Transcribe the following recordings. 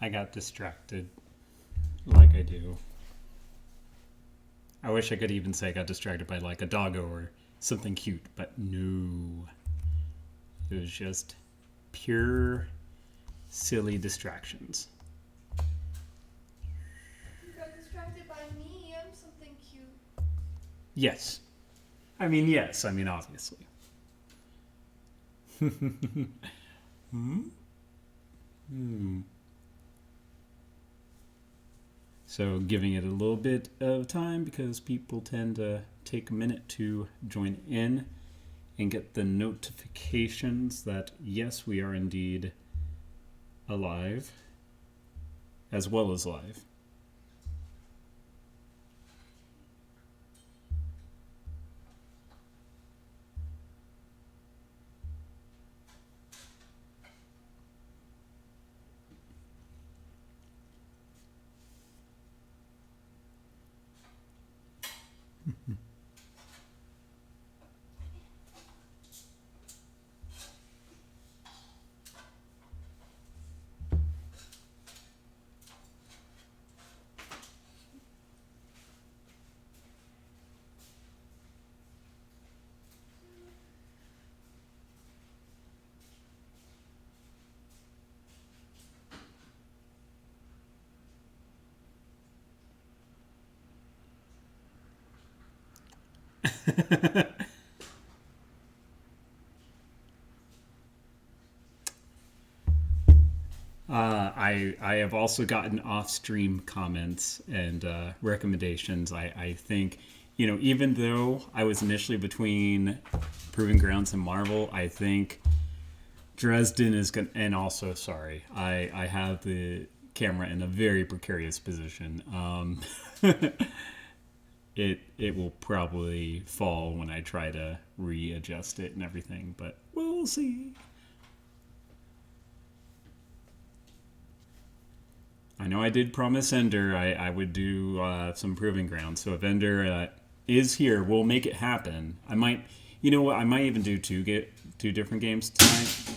I got distracted, like I do. I wish I could even say I got distracted by like a doggo or something cute, but no. It was just pure silly distractions. You got distracted by me. I'm something cute. Yes. I mean, yes. I mean, obviously. Hmm? Hmm. So giving it a little bit of time because people tend to take a minute to join in and get the notifications that yes, we are indeed alive as well as live. I have also gotten off stream comments and recommendations. I think, even though I was initially between Proving Grounds and Marvel, I think Dresden is going to, and also, sorry, I have the camera in a very precarious position. It will probably fall when I try to readjust it and everything, but we'll see. I know I did promise Ender I would do some proving ground. So if Ender is here, we'll make it happen. I might, you know what? I might even do two different games tonight.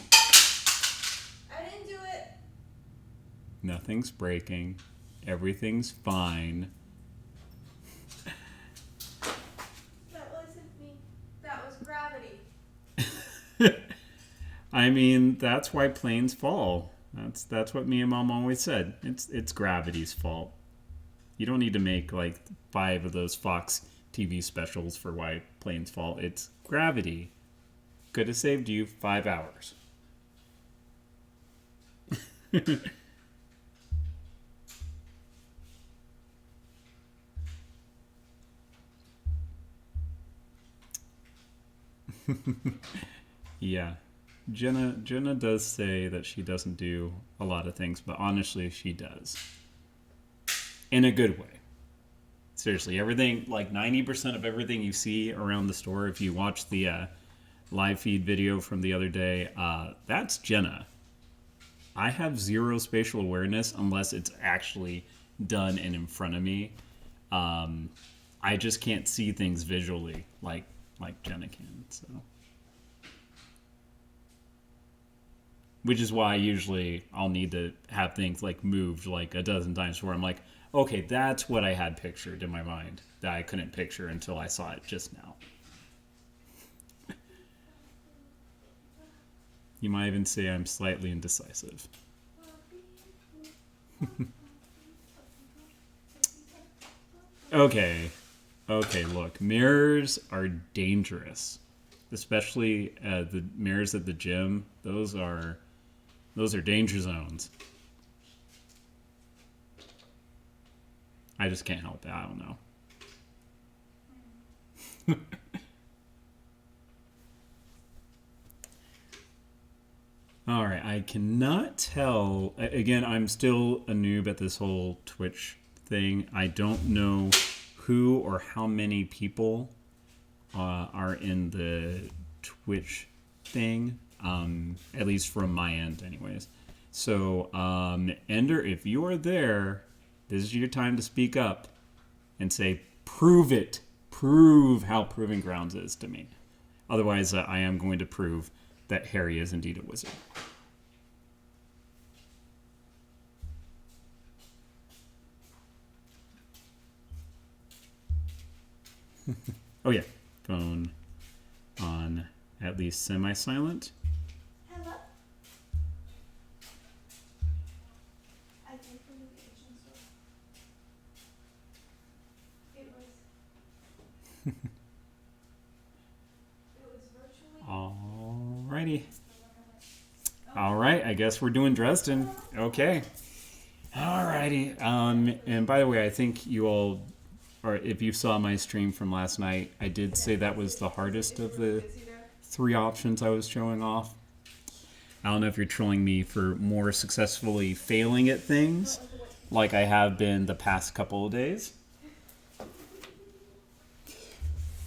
I didn't do it. Nothing's breaking. Everything's fine. That wasn't me. That was gravity. I mean, that's why planes fall. That's what me and Mom always said. It's gravity's fault. You don't need to make like 5 of those Fox TV specials for why planes fall. It's gravity. Could have saved you 5 hours. Yeah. Jenna does say that she doesn't do a lot of things, but honestly she does. In a good way. Seriously, everything, like 90% of everything you see around the store, if you watch the live feed video from the other day, that's Jenna. I have zero spatial awareness unless it's actually done and in front of me. I just can't see things visually like Jenna can. So, which is why usually I'll need to have things like moved like a dozen times where I'm like, okay, that's what I had pictured in my mind that I couldn't picture until I saw it just now. You might even say I'm slightly indecisive. Okay. Okay, look. Mirrors are dangerous. Especially the mirrors at the gym. Those are danger zones. I just can't help it. I don't know. All right, I cannot tell. Again, I'm still a noob at this whole Twitch thing. I don't know who or how many people are in the Twitch thing, at least from my end, anyways. So, Ender, if you are there, this is your time to speak up and say, prove it. Prove how Proving Grounds is to me. Otherwise, I am going to prove that Harry is indeed a wizard. Oh yeah, phone on at least semi-silent. Hello? I came from the Asian store. It was virtually. Alrighty. All right, I guess we're doing Dresden. Okay. Alrighty. And by the way, I think you all, or if you saw my stream from last night, I did say that was the hardest of the 3 options I was showing off. I don't know if you're trolling me for more successfully failing at things, like I have been the past couple of days.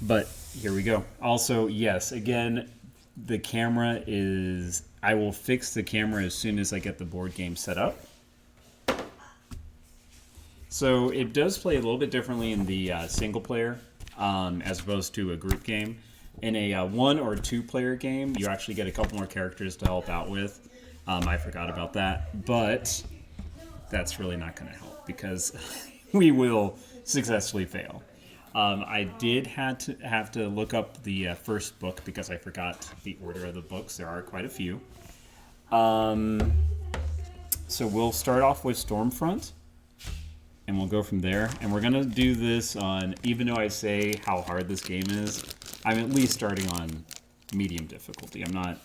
But here we go. Also, yes, again, the camera is... I will fix the camera as soon as I get the board game set up. So it does play a little bit differently in the single player as opposed to a group game. In a 1 or 2 player game, you actually get a couple more characters to help out with. I forgot about that, but that's really not going to help because we will successfully fail. I did have to look up the first book because I forgot the order of the books. There are quite a few. So we'll start off with Stormfront, and we'll go from there. And we're going to do this on, even though I say how hard this game is, I'm at least starting on medium difficulty. I'm not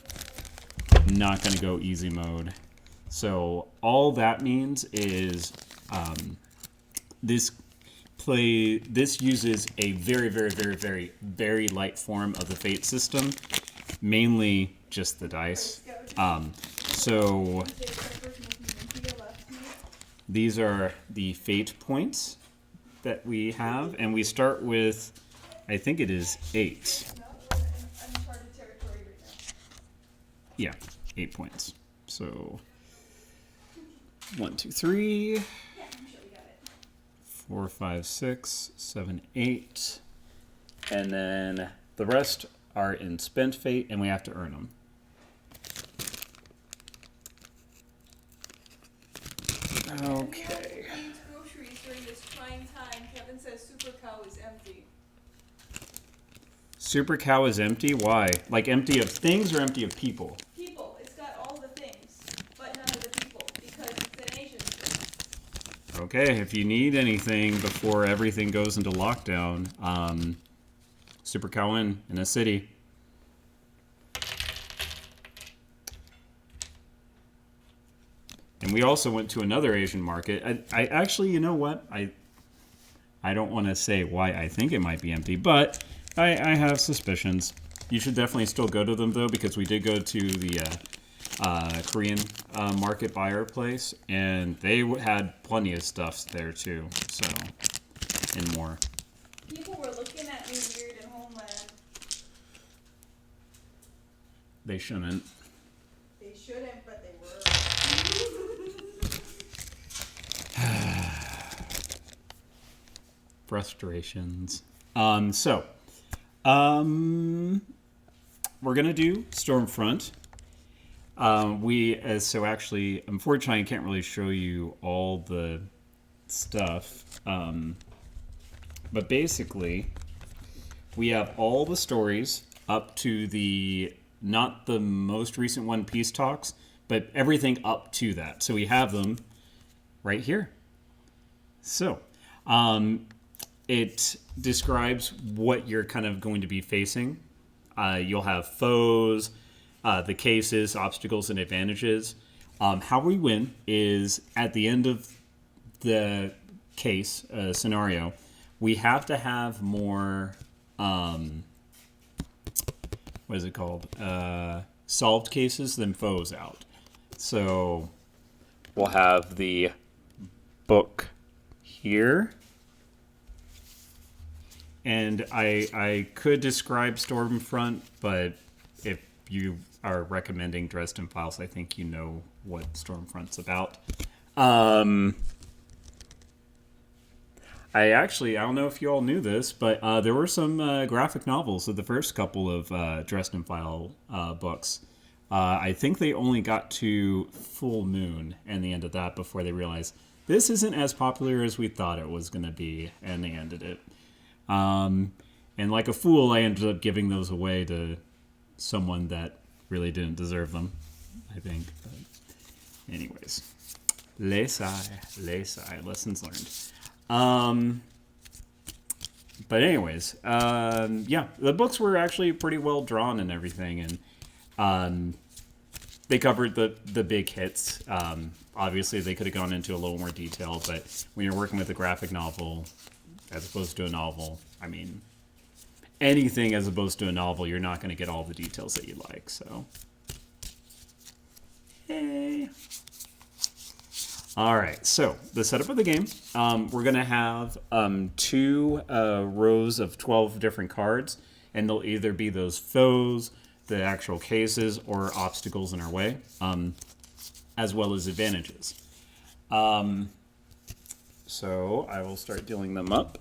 going to go easy mode. So all that means is this uses a very, very, very, very, very light form of the Fate system, mainly just the dice. So these are the Fate points that we have, and we start with, I think it is 8. Yeah, 8 points. So 1, 2, 3, 4, 5, 6, 7, 8, and then the rest are in spent fate, and we have to earn them. Okay. Needs groceries during this trying time. Kevin says Super Cow is empty. Super Cow is empty? Why? Like empty of things or empty of people? People. It's got all the things, but none of the people, because it's an Asian thing. Okay, if you need anything before everything goes into lockdown, Super Cow in a city. And we also went to another Asian market. I actually, you know what? I don't want to say why I think it might be empty, but I have suspicions. You should definitely still go to them, though, because we did go to the Korean market buyer place, and they had plenty of stuff there, too. So, and more. People were looking at me weird in Homeland. They shouldn't. They shouldn't, but they were. Frustrations. So, we're gonna do Stormfront. So actually, unfortunately, I can't really show you all the stuff. But basically, we have all the stories up to the, not the most recent one, Peace Talks, but everything up to that. So we have them right here. So, it describes what you're kind of going to be facing. You'll have foes, the cases, obstacles, and advantages. How we win is at the end of the case scenario, we have to have more, what is it called? Solved cases than foes out. So we'll have the book here. And I could describe Stormfront, but if you are recommending Dresden Files, I think you know what Stormfront's about. I don't know if you all knew this, but there were some graphic novels of the first couple of Dresden File books. I think they only got to Full Moon and the end of that before they realized this isn't as popular as we thought it was going to be, and they ended it. And like a fool, I ended up giving those away to someone that really didn't deserve them, I think. But anyways, lessons learned. But anyways, yeah, the books were actually pretty well drawn and everything, and they covered the big hits. Obviously, they could have gone into a little more detail, but when you're working with a graphic novel as opposed to a novel, I mean, anything as opposed to a novel, you're not going to get all the details that you like. So, hey. All right, so the setup of the game, we're going to have 2 rows of 12 different cards, and they'll either be those foes, the actual cases, or obstacles in our way, as well as advantages. So I will start dealing them up.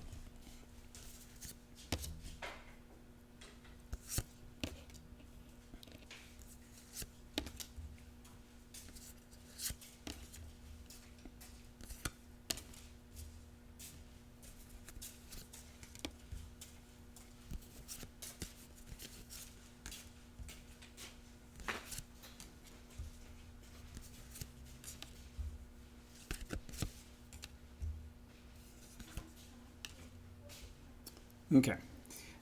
Okay,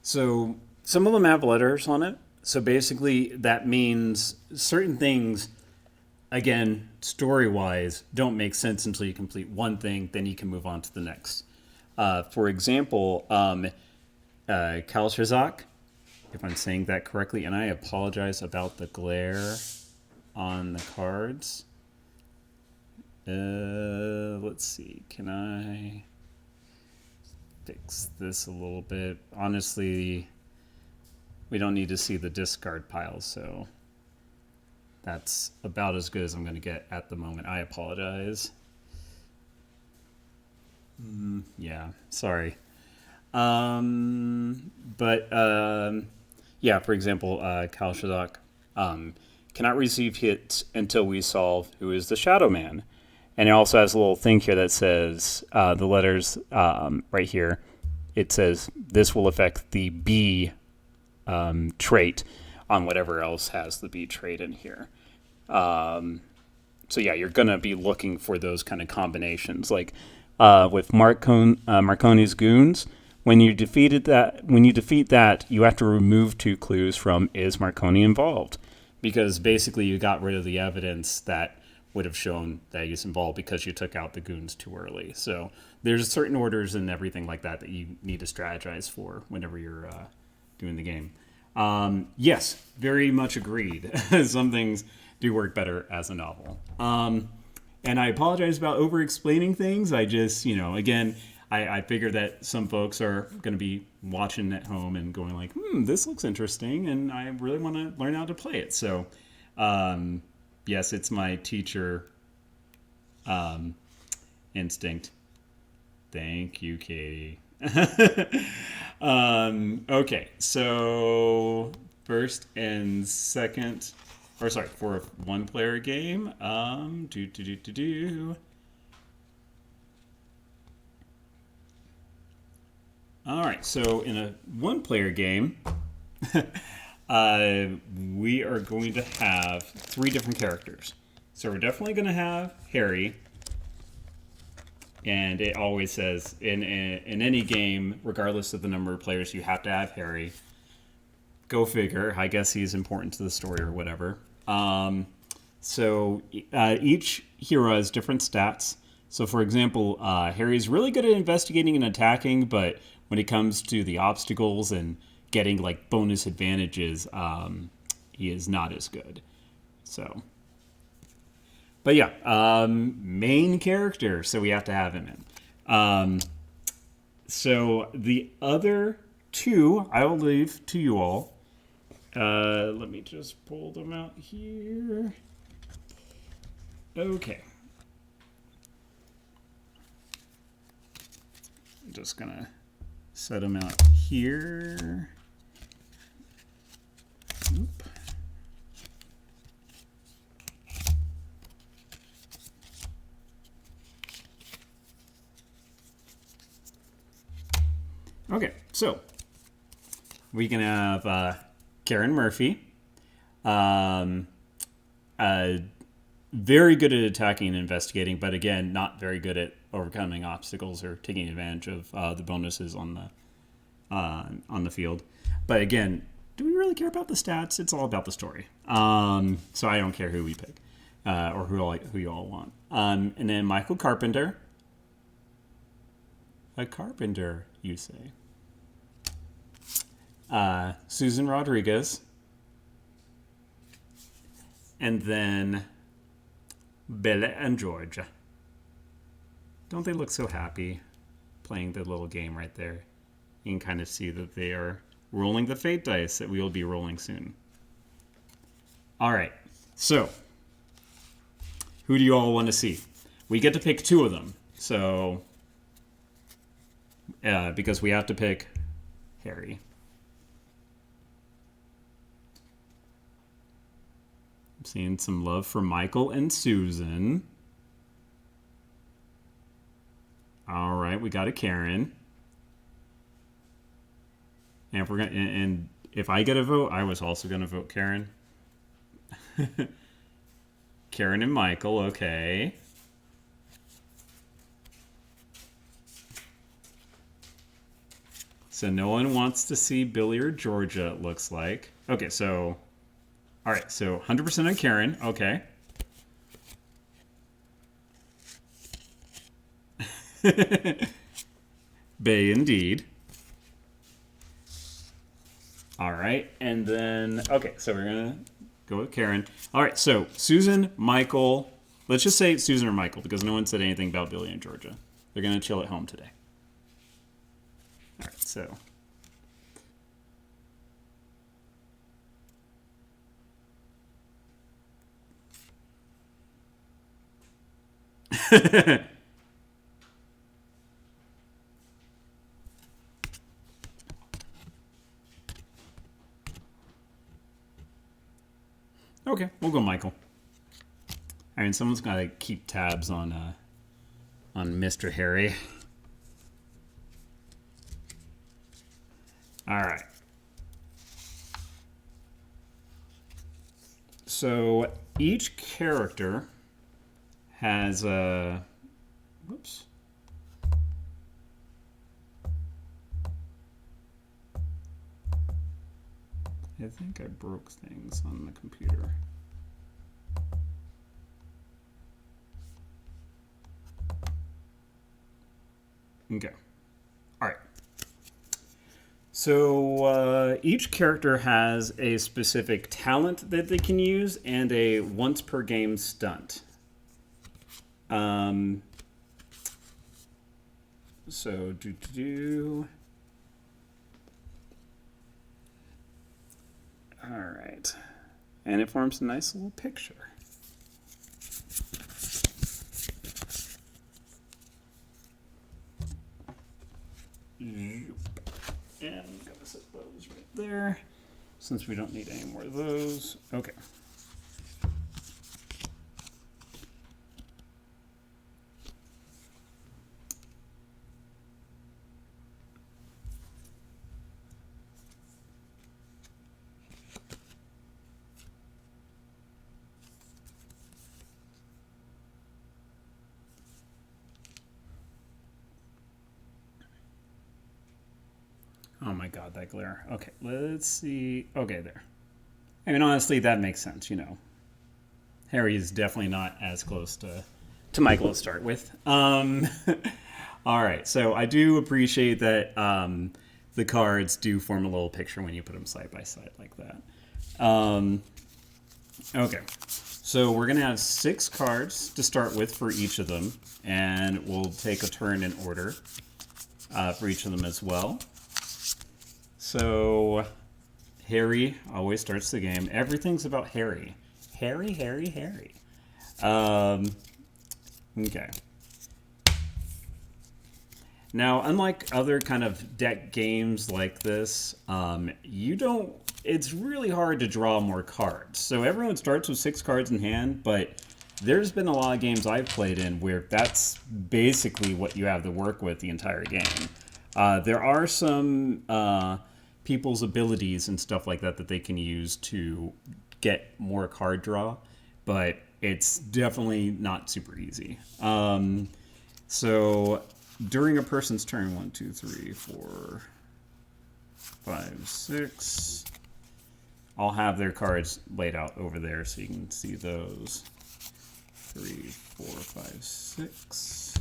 so some of them have letters on it. So basically, that means certain things, again, story-wise, don't make sense until you complete one thing. Then you can move on to the next. For example, Kalshazak, if I'm saying that correctly, and I apologize about the glare on the cards. Let's see, can I fix this a little bit? Honestly, we don't need to see the discard pile, so that's about as good as I'm going to get at the moment. I apologize. Yeah, sorry. Yeah, for example, Kalshazak cannot receive hits until we solve who is the Shadow Man. And it also has a little thing here that says the letters right here. It says this will affect the B trait on whatever else has the B trait in here. So yeah, you're going to be looking for those kind of combinations. Like with Marconi's goons, when you defeat that, you have to remove 2 clues from is Marconi involved? Because basically you got rid of the evidence that would have shown that he's involved because you took out the goons too early. So there's certain orders and everything like that you need to strategize for whenever you're doing the game. Yes, very much agreed. Some things do work better as a novel. And I apologize about over-explaining things. I just, again, I figure that some folks are going to be watching at home and going like, this looks interesting, and I really want to learn how to play it. So, yes, it's my teacher instinct. Thank you, Katie. Okay, so first and second, for a 1-player game, All right, so in a 1-player game, we are going to have 3 different characters. So we're definitely going to have Harry, and it always says in any game, regardless of the number of players, you have to have Harry. Go figure. I guess he's important to the story or whatever. So each hero has different stats. So for example, Harry's really good at investigating and attacking, but when it comes to the obstacles and getting like bonus advantages, he is not as good. So, but yeah, main character, so we have to have him in. So the other 2 I will leave to you all. Let me just pull them out here. Okay. I'm just gonna set them out here. Oop. Okay, so we can have Karen Murphy. Very good at attacking and investigating, but again, not very good at overcoming obstacles or taking advantage of the bonuses on the field. But again, do we really care about the stats? It's all about the story. So I don't care who we pick or who you all want. And then Michael Carpenter. A carpenter, you say. Susan Rodriguez. And then Bella and Georgia. Don't they look so happy playing the little game right there? You can kind of see that they are rolling the fate dice that we will be rolling soon. All right, so who do you all want to see? We get to pick 2 of them, so because we have to pick Harry. I'm seeing some love for Michael and Susan. All right, we got a Karen. And if I get a vote, I was also going to vote Karen. Karen and Michael, okay. So no one wants to see Billy or Georgia, it looks like. Okay, so... All right, so 100% on Karen. Okay. Bay indeed. All right, and then... Okay, so we're going to go with Karen. All right, so Susan, Michael... Let's just say Susan or Michael, because no one said anything about Billy and Georgia. They're going to chill at home today. All right, so... Okay, we'll go Michael. I mean, someone's got to keep tabs on Mr. Harry. All right. So each character has a... Whoops. I think I broke things on the computer. Okay. All right. So each character has a specific talent that they can use and a once per game stunt. So all right, and it forms a nice little picture. And I'm gonna set those right there, since we don't need any more of those. Okay. Oh my god, that glare. Okay, let's see. Okay, there. I mean, honestly, that makes sense, you know. Harry is definitely not as close to Michael to start with. All right, so I do appreciate that the cards do form a little picture when you put them side by side like that. Okay, so we're going to have 6 cards to start with for each of them, and we'll take a turn in order for each of them as well. So, Harry always starts the game. Everything's about Harry. Harry, Harry, Harry. Okay. Now, unlike other kind of deck games like this, it's really hard to draw more cards. So everyone starts with 6 cards in hand, but there's been a lot of games I've played in where that's basically what you have to work with the entire game. There are some people's abilities and stuff like that they can use to get more card draw, but it's definitely not super easy. So during a person's turn, 1, 2, 3, 4, 5, 6. I'll have their cards laid out over there so you can see those. 3, 4, 5, 6.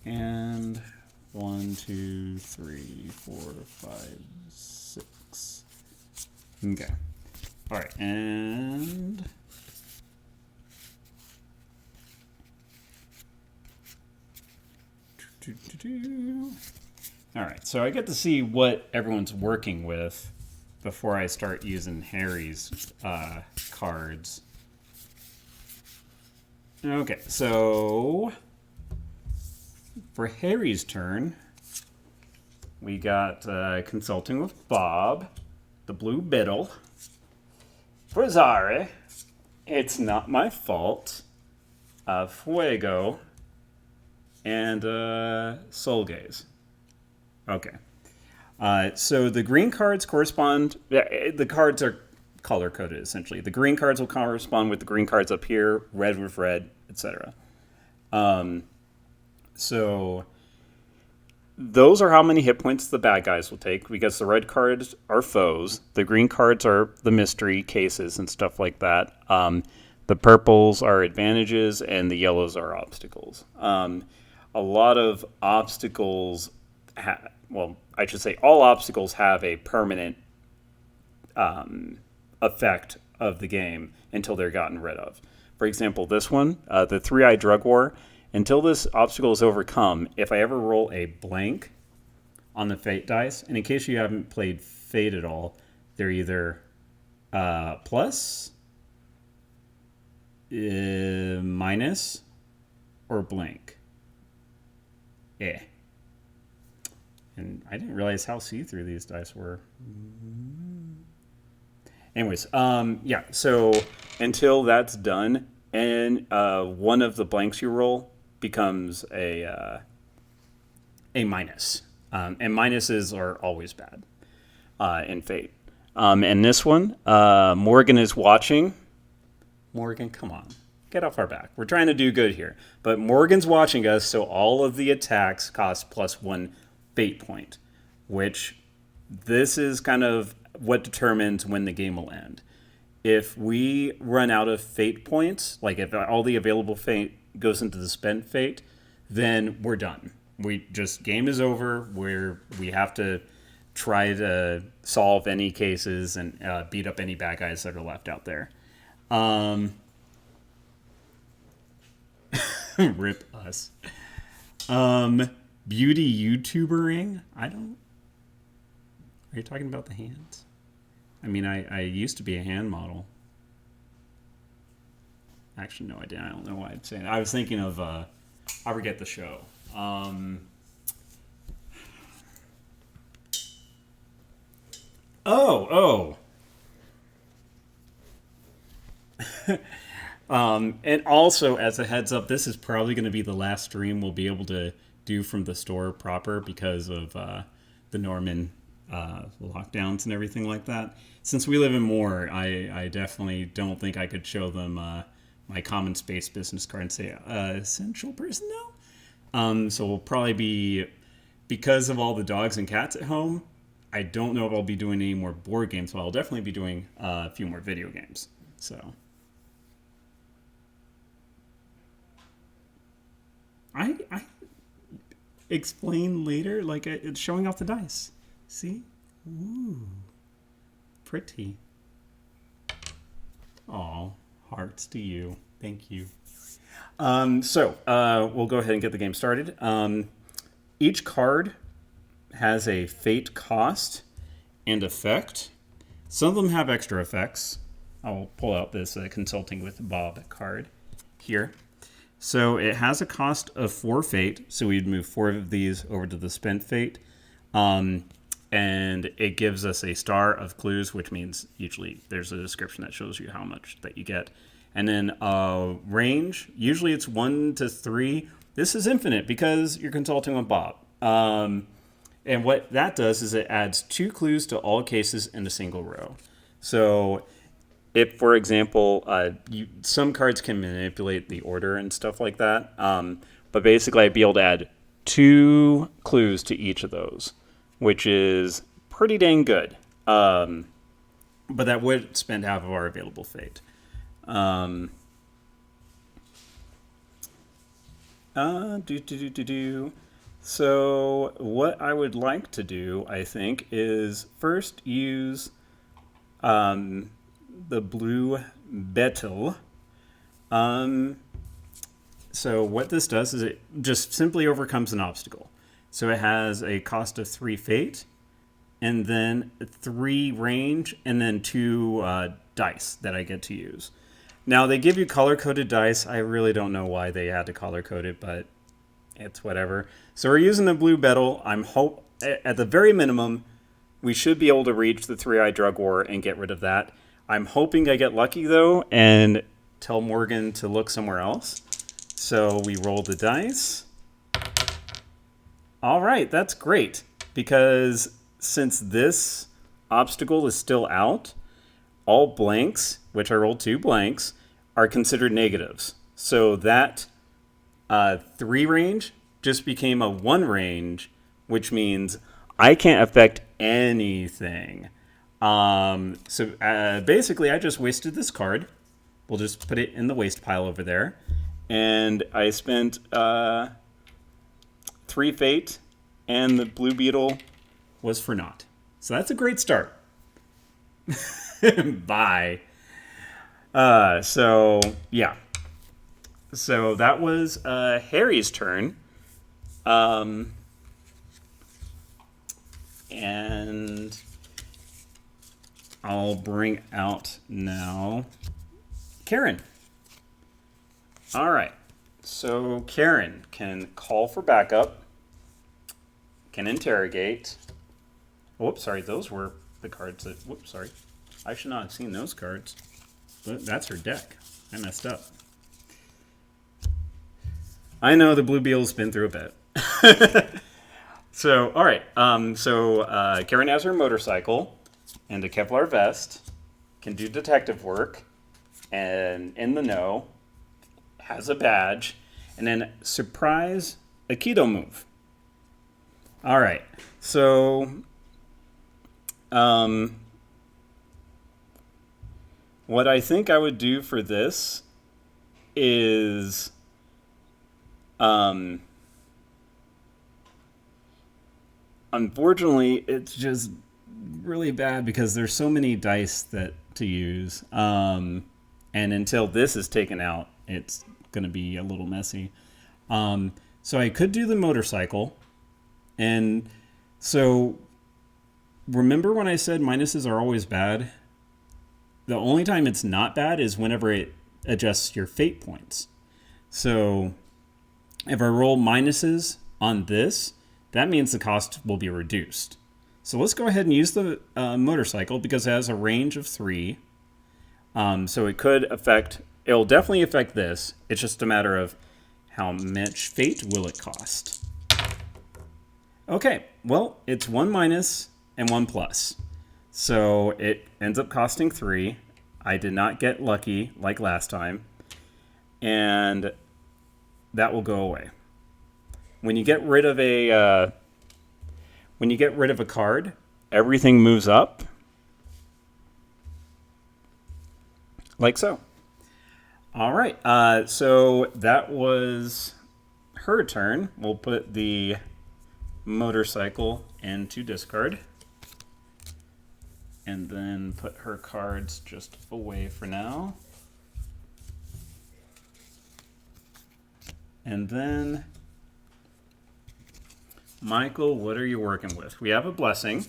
And 1, 2, 3, 4, 5, 6. Okay. All right, and all right, so I get to see what everyone's working with before I start using Harry's cards. Okay, so for Harry's turn, we got Consulting with Bob, the Blue Biddle, for Zare, It's Not My Fault, Fuego, and Soul Gaze. Okay. So the green cards correspond... The cards are color-coded, essentially. The green cards will correspond with the green cards up here, red with red, etc. So those are how many hit points the bad guys will take, because the red cards are foes. The green cards are the mystery cases and stuff like that. The purples are advantages, and the yellows are obstacles. A lot of obstacles... I should say all obstacles have a permanent effect of the game until they're gotten rid of. For example, this one, the Three-Eyed Drug War, until this obstacle is overcome, if I ever roll a blank on the Fate dice, and in case you haven't played Fate at all, they're either plus, minus, or blank. And I didn't realize how see-through these dice were. Anyways, yeah, so until that's done, and one of the blanks you roll becomes a minus. And minuses are always bad in Fate. And this one, Morgan is watching. Morgan, come on. Get off our back. We're trying to do good here. But Morgan's watching us, so all of the attacks cost +1 Fate point, which this is kind of what determines when the game will end. If we run out of Fate points, like if all the available Fate goes into the spent Fate, then we're done. Game is over. We have to try to solve any cases and beat up any bad guys that are left out there. Rip us. Beauty YouTubering? Are you talking about the hands? I mean, I used to be a hand model. Actually, no, I didn't. I don't know why I'd say that. I was thinking of, I forget the show. And also, as a heads up, this is probably going to be the last stream we'll be able to do from the store proper because of the Norman lockdowns and everything like that. Since we live in Moore, I definitely don't think I could show them my Commonspace business card and say essential personnel. So we'll probably be, because of all the dogs and cats at home, I don't know if I'll be doing any more board games, but I'll definitely be doing a few more video games. So I explain later, like it's showing off the dice. See? Ooh. Pretty. Aw, hearts to you. Thank you. So we'll go ahead and get the game started. Each card has a fate cost and effect. Some of them have extra effects. I'll pull out this Consulting with Bob card here. So it has a cost of 4 fate, so we'd move 4 of these over to the spent fate. And it gives us a star of clues, which means usually there's a description that shows you how much that you get. And then range, usually it's 1 to 3. This is infinite because you're consulting with Bob. And what that does is it adds 2 clues to all cases in a single row. So if, for example, some cards can manipulate the order and stuff like that, but basically I'd be able to add 2 clues to each of those, which is pretty dang good. But that would spend half of our available fate. So what I would like to do, I think, is first use the blue beetle. So what this does is it just simply overcomes an obstacle. So it has a cost of 3 fate, and then 3 range, and then 2 dice that I get to use. Now, they give you color-coded dice. I really don't know why they had to color-code it, but it's whatever. So we're using the blue beetle. At the very minimum, we should be able to reach the 3-eyed drug war and get rid of that. I'm hoping I get lucky, though, and tell Morgan to look somewhere else. So we roll the dice. All right, that's great, because since this obstacle is still out, all blanks, which I rolled 2 blanks, are considered negatives. So that 3 range just became a 1 range, which means I can't affect anything. So basically, I just wasted this card. We'll just put it in the waste pile over there. And I spent 3 fate, and the blue beetle was for naught. So that's a great start. Bye. So, yeah. So that was Harry's turn. And I'll bring out now Karen. All right. So Karen can call for backup, can interrogate. Whoops, sorry. Those were the cards that... Whoops, sorry. I should not have seen those cards. But that's her deck. I messed up. I know the blue beetle's been through a bit. So, all right. Karen has her motorcycle and a Kevlar vest, can do detective work, and in the know, has a badge, and then surprise Aikido move. All right. So, what I think I would do for this is, unfortunately, it's just really bad because there's so many dice to use. And until this is taken out, it's going to be a little messy. So I could do the motorcycle. And so remember when I said minuses are always bad? The only time it's not bad is whenever it adjusts your fate points. So if I roll minuses on this, that means the cost will be reduced. So let's go ahead and use the motorcycle because it has a range of 3. So it'll definitely affect this. It's just a matter of how much fate will it cost. Okay, well, it's 1 minus and 1 plus. So it ends up costing 3. I did not get lucky like last time. And that will go away. When you get rid of a card, everything moves up. Like so. All right. So that was her turn. We'll put the motorcycle into discard. And then put her cards just away for now. And then, Michael, what are you working with? We have a blessing.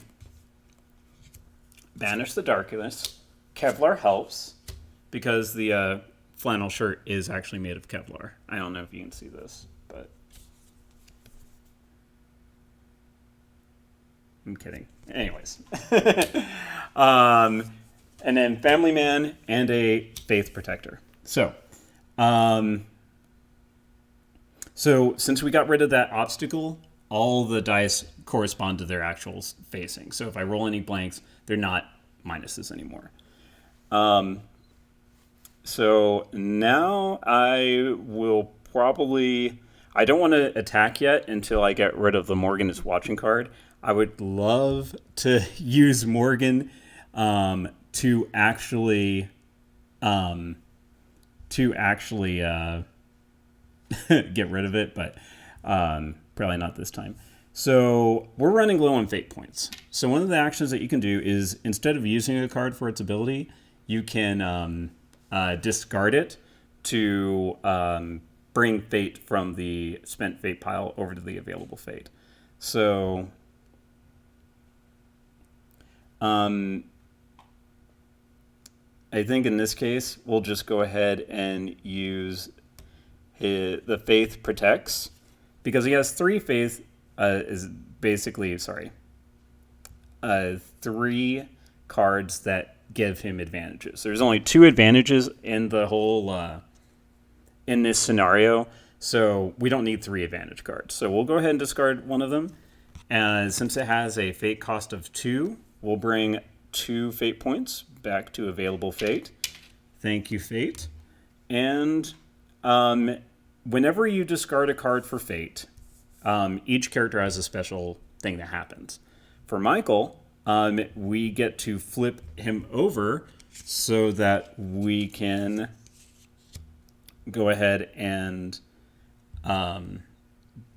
Banish the darkness. Kevlar helps because the flannel shirt is actually made of Kevlar. I don't know if you can see this, but I'm kidding. Anyways. And then Family Man and a Faith Protector. So since we got rid of that obstacle all the dice correspond to their actual facing. So if I roll any blanks, they're not minuses anymore. So now I will probably... I don't want to attack yet until I get rid of the Morgan is watching card. I would love to use Morgan to actually get rid of it, but probably not this time. So we're running low on fate points. So one of the actions that you can do is, instead of using a card for its ability, you can discard it to bring fate from the spent fate pile over to the available fate. So I think in this case, we'll just go ahead and use the Faith Protects, because he has 3 faith, is basically, 3 cards that give him advantages. There's only 2 advantages in the whole, in this scenario, so we don't need 3 advantage cards. So we'll go ahead and discard one of them. And since it has a fate cost of 2, we'll bring 2 fate points back to available fate. Thank you, fate. And whenever you discard a card for fate, each character has a special thing that happens. For Michael, we get to flip him over so that we can go ahead and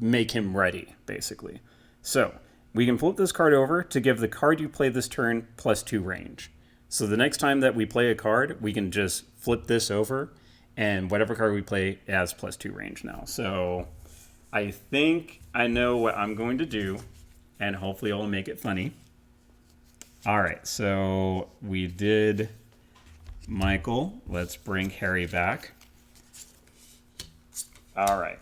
make him ready, basically. So we can flip this card over to give the card you play this turn +2 range. So the next time that we play a card, we can just flip this over, and whatever card we play has +2 range now. So I think I know what I'm going to do, and hopefully I'll make it funny. All right, so we did Michael. Let's bring Harry back. All right.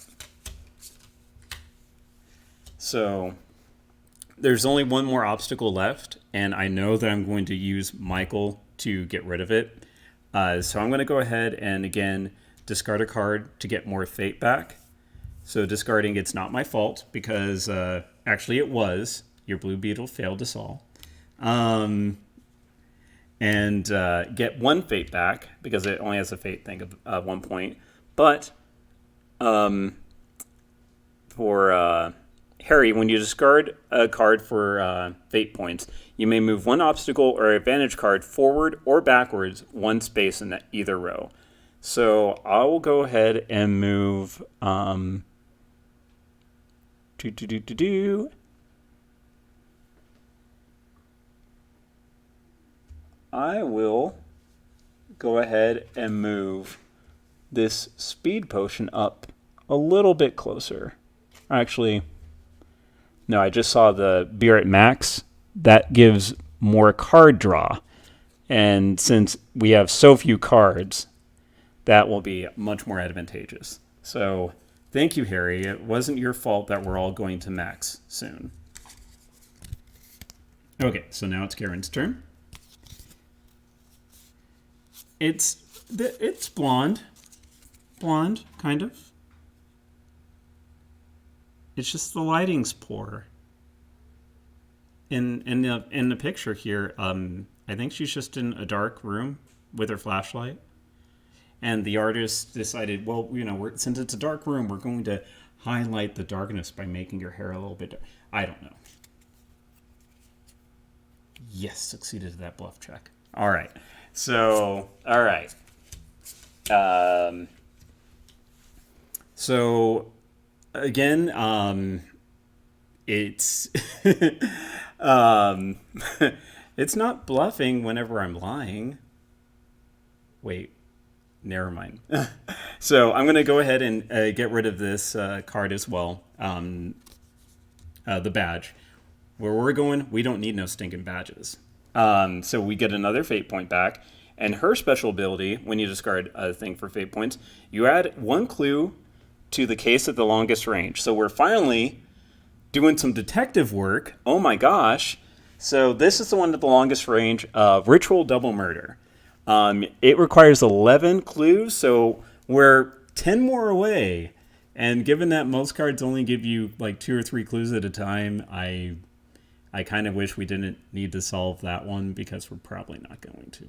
So there's only one more obstacle left, and I know that I'm going to use Michael to get rid of it. So I'm going to go ahead and, again, discard a card to get more fate back. So discarding, it's not my fault, because actually it was. Your Blue Beetle failed us all. And get 1 fate back, because it only has a fate thing of 1 point. But for Harry, when you discard a card for fate points, you may move 1 obstacle or advantage card forward or backwards 1 space in either row. So I will go ahead and move I will go ahead and move this speed potion up a little bit closer. Actually, no, I just saw the beer at max. That gives more card draw. And since we have so few cards, that will be much more advantageous. So thank you, Harry. It wasn't your fault that we're all going to max soon. Okay, so now it's Karen's turn. It's blonde. Blonde, kind of. It's just the lighting's poor. In the picture here, I think she's just in a dark room with her flashlight. And the artist decided, well, since it's a dark room, we're going to highlight the darkness by making your hair a little bit dark. I don't know. Yes, succeeded at that bluff check. All right. So, all right. So, again, it's it's not bluffing whenever I'm lying. Wait, never mind. So I'm going to go ahead and get rid of this card as well, the badge. Where we're going, we don't need no stinking badges. So we get another fate point back. And her special ability, when you discard a thing for fate points, you add 1 clue to the case at the longest range. So we're finally doing some detective work. Oh my gosh. So this is the one at the longest range of Ritual Double Murder. It requires 11 clues, so we're 10 more away. And given that most cards only give you like 2 or 3 clues at a time, I kind of wish we didn't need to solve that one because we're probably not going to.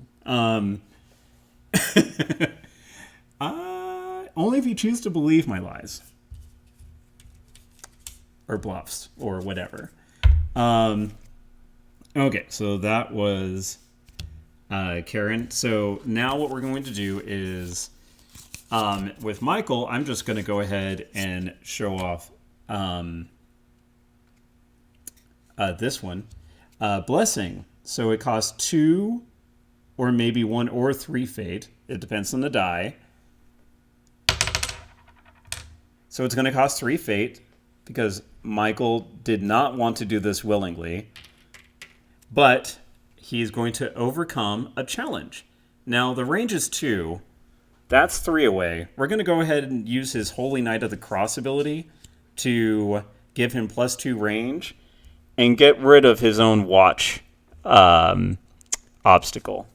Only if you choose to believe my lies. Or bluffs, or whatever. Okay, so that was Karen. So now what we're going to do is, with Michael, I'm just going to go ahead and show off this one. Blessing. So it costs 2 or maybe 1 or 3 fate. It depends on the die. So it's going to cost 3 fate because Michael did not want to do this willingly. But he's going to overcome a challenge. Now, the range is 2. That's 3 away. We're going to go ahead and use his Holy Knight of the Cross ability to give him +2 range and get rid of his own watch obstacle.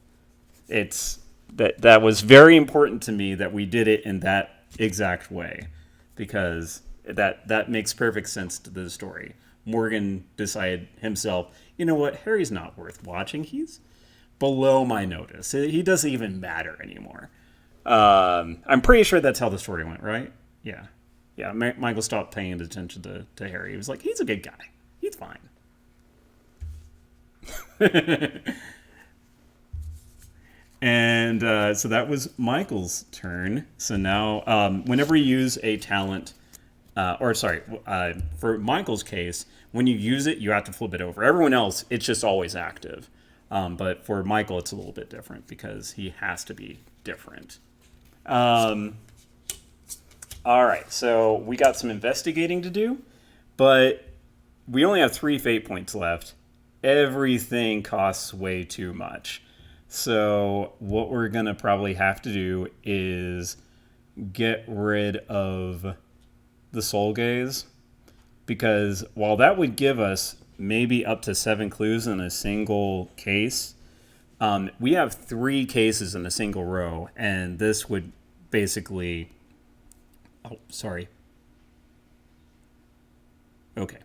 That was very important to me that we did it in that exact way because that makes perfect sense to the story. Morgan decided himself, you know what, Harry's not worth watching. He's below my notice. He doesn't even matter anymore. I'm pretty sure that's how the story went, right? Yeah. Michael stopped paying attention to Harry. He was like, he's a good guy. He's fine. And so that was Michael's turn. So now, whenever you use a talent, for Michael's case, when you use it, you have to flip it over. Everyone else, it's just always active. But for Michael, it's a little bit different because he has to be different. All right, so we got some investigating to do, but we only have 3 fate points left. Everything costs way too much. So what we're going to probably have to do is get rid of the soul gaze, because while that would give us maybe up to 7 clues in a single case, we have 3 cases in a single row, and this would basically... Oh, sorry. Okay.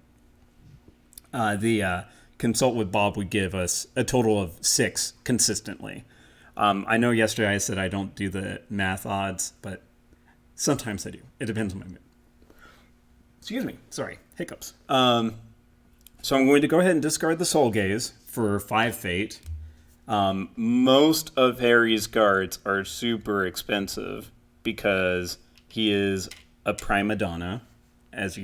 The consult with Bob would give us a total of 6 consistently. I know yesterday I said I don't do the math odds, but sometimes I do. It depends on my mood. Excuse me. Sorry. Hiccups. So I'm going to go ahead and discard the Soul Gaze for 5 fate. Most of Harry's cards are super expensive because he is a prima donna, as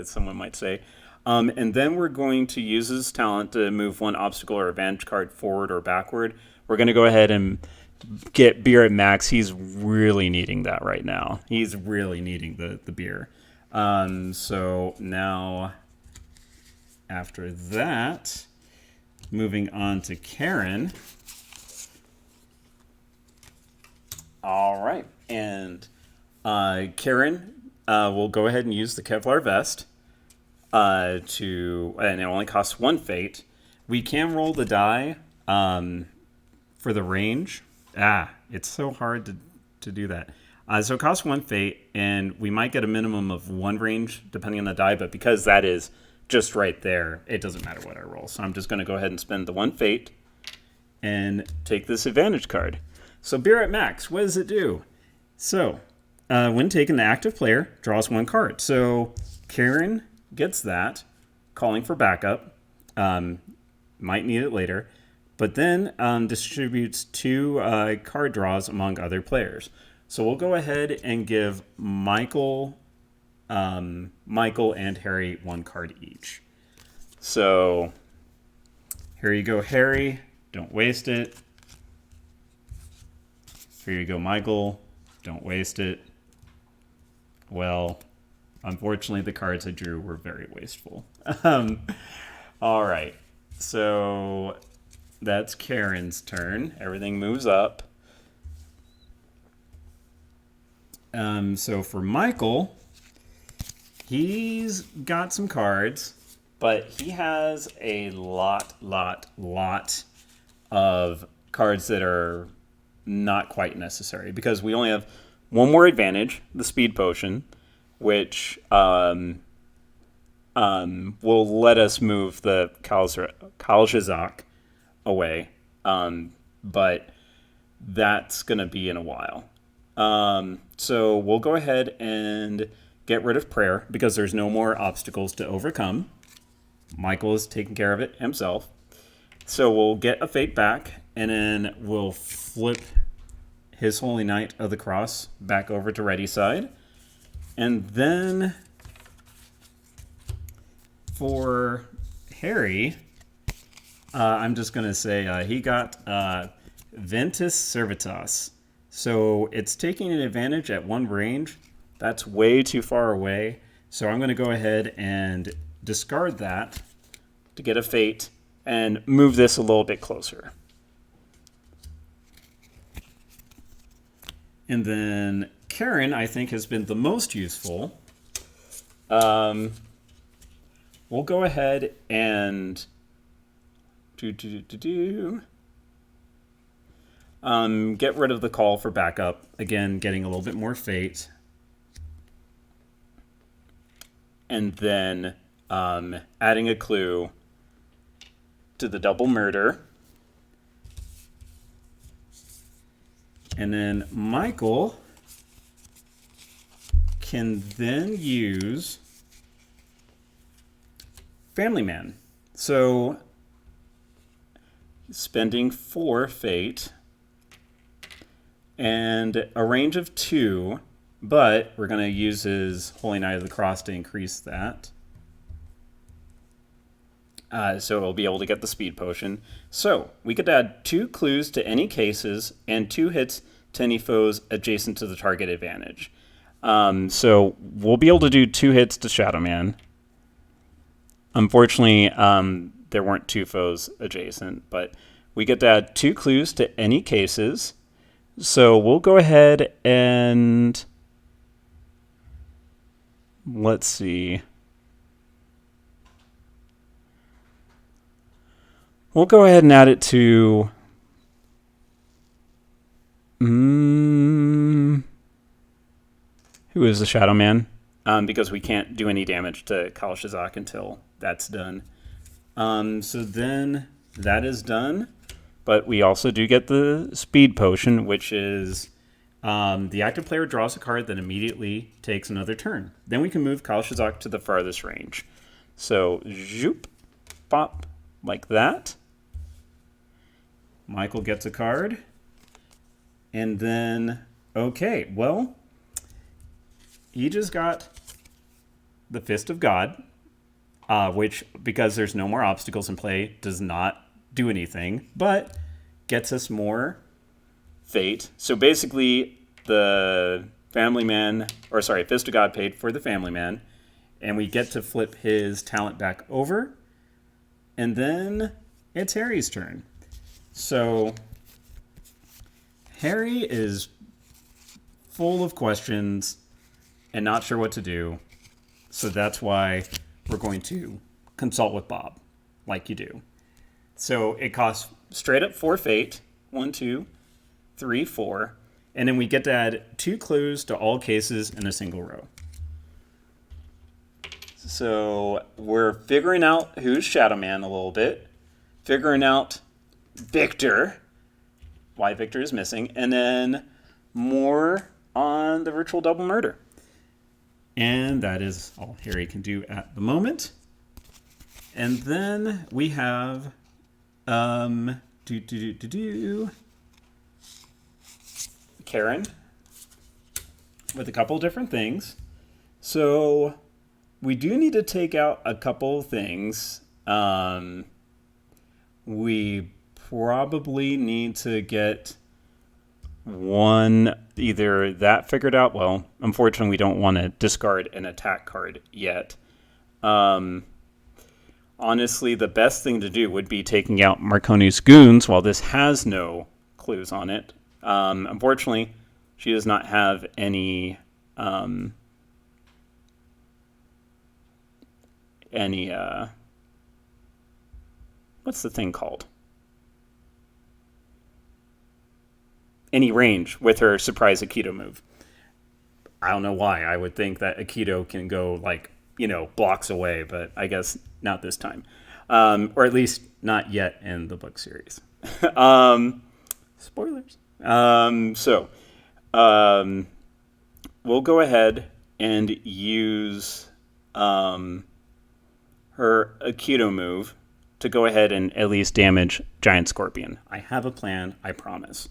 someone might say. And then we're going to use his talent to move 1 obstacle or advantage card forward or backward. We're going to go ahead and get beer at max. He's really needing that right now. He's really needing the beer. So now, after that, moving on to Karen. All right. And Karen will go ahead and use the Kevlar vest. And it only costs 1 fate. We can roll the die for the range. It's so hard to do that. So it costs 1 fate, and we might get a minimum of 1 range depending on the die, but because that is just right there, it doesn't matter what I roll. So I'm just going to go ahead and spend the 1 fate and take this advantage card. So beer at max, what does it do? So when taken, the active player draws 1 card. So Karen gets that, calling for backup. Might need it later. But then distributes 2 card draws among other players. So we'll go ahead and give Michael and Harry 1 card each. So here you go, Harry. Don't waste it. Here you go, Michael. Don't waste it. Well, unfortunately, the cards I drew were very wasteful. All right. So that's Karen's turn. Everything moves up. So for Michael, he's got some cards, but he has a lot of cards that are not quite necessary because we only have 1 more advantage, the speed potion, which will let us move the Kalshazak away. But that's going to be in a while. So we'll go ahead and get rid of prayer because there's no more obstacles to overcome. Michael is taking care of it himself. So we'll get a fate back, and then we'll flip his Holy Knight of the Cross back over to ready side. And then for Harry, I'm just going to say he got Ventus Servitas. So it's taking an advantage at one range. That's way too far away. So I'm going to go ahead and discard that to get a fate and move this a little bit closer. And then Karen, I think, has been the most useful. We'll go ahead and get rid of the call for backup. Again, getting a little bit more fate. And then adding a clue to the double murder. And then Michael can then use Family Man. So spending 4 fate and a range of 2, but we're going to use his Holy Knight of the Cross to increase that. So we'll be able to get the speed potion. So we could add 2 clues to any cases and 2 hits to any foes adjacent to the target advantage. So we'll be able to do 2 hits to Shadow Man. Unfortunately, there weren't 2 foes adjacent, but we get to add 2 clues to any cases. So we'll go ahead and let's see. We'll go ahead and add it to who is the Shadow Man? Because we can't do any damage to Kalshazak until that's done. So then that is done. But we also do get the speed potion, which is the active player draws a card that immediately takes another turn. Then we can move Kalshazak to the farthest range. So, zoop, pop, like that. Michael gets a card. And then, okay, well, he just got the Fist of God, which, because there's no more obstacles in play, does not do anything, but gets us more fate. So basically, the Fist of God paid for the Family Man, and we get to flip his talent back over, and then it's Harry's turn. So Harry is full of questions and not sure what to do. So that's why we're going to consult with Bob, like you do. So it costs straight up 4 fate. 1, 2, 3, 4. And then we get to add 2 clues to all cases in a single row. So we're figuring out who's Shadow Man a little bit. Figuring out Victor, why Victor is missing, and then more on the virtual double murder. And that is all Harry can do at the moment. And then we have Karen with a couple different things. So we do need to take out a couple of things. We probably need to get one, either that figured out. Well, unfortunately, we don't want to discard an attack card yet. Honestly, the best thing to do would be taking out Marconi's Goons while this has no clues on it. Unfortunately, she does not have any what's the thing called? Any range with her surprise Aikido move. I don't know why. I would think that Aikido can go like, blocks away, but I guess not this time. Or at least not yet in the book series. Spoilers. We'll go ahead and use her Aikido move to go ahead and at least damage Giant Scorpion. I have a plan, I promise.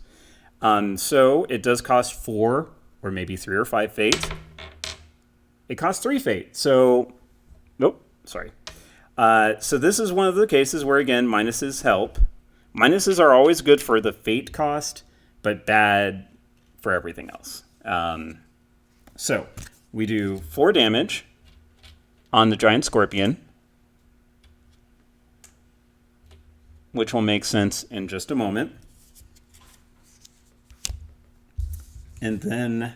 So it does cost 4 or maybe 3 or 5 fate. It costs 3 fate. So, nope, sorry. So this is one of the cases where, again, minuses help. Minuses are always good for the fate cost, but bad for everything else. So we do 4 damage on the Giant Scorpion, which will make sense in just a moment. And then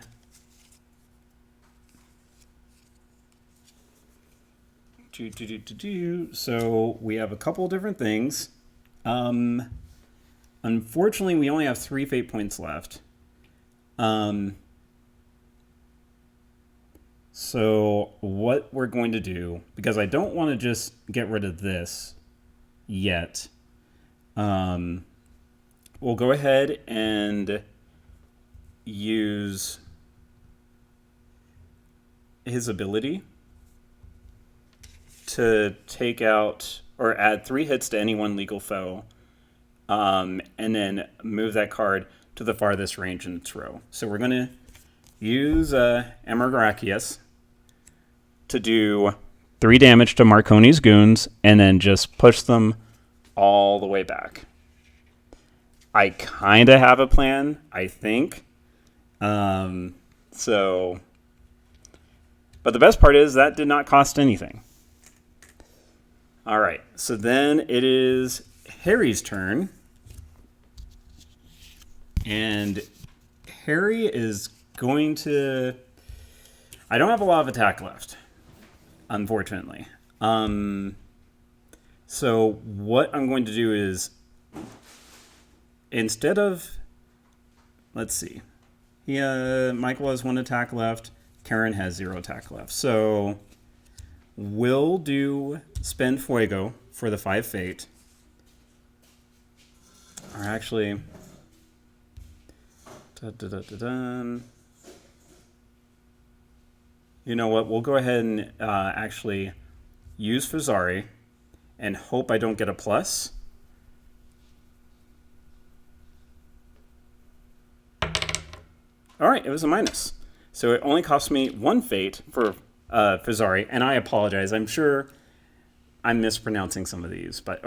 so we have a couple different things. Unfortunately, we only have 3 fate points left. So what we're going to do, because I don't want to just get rid of this yet, we'll go ahead and use his ability to take out or add 3 hits to any one legal foe, and then move that card to the farthest range in its row. So we're going to use Amargakius to do 3 damage to Marconi's goons, and then just push them all the way back. I kind of have a plan, I think. But the best part is that did not cost anything. All right, so then it is Harry's turn. And Harry is going to... I don't have a lot of attack left, unfortunately. So what I'm going to do is, instead of... Let's see. Michael has 1 attack left. Karen has 0 attack left. So we'll do Spend Fuego for the 5 fate. Or actually... You know what? We'll go ahead and actually use Fuzari and hope I don't get a plus. All right, it was a minus. So it only cost me 1 fate for Fuzari, and I apologize. I'm sure I'm mispronouncing some of these, but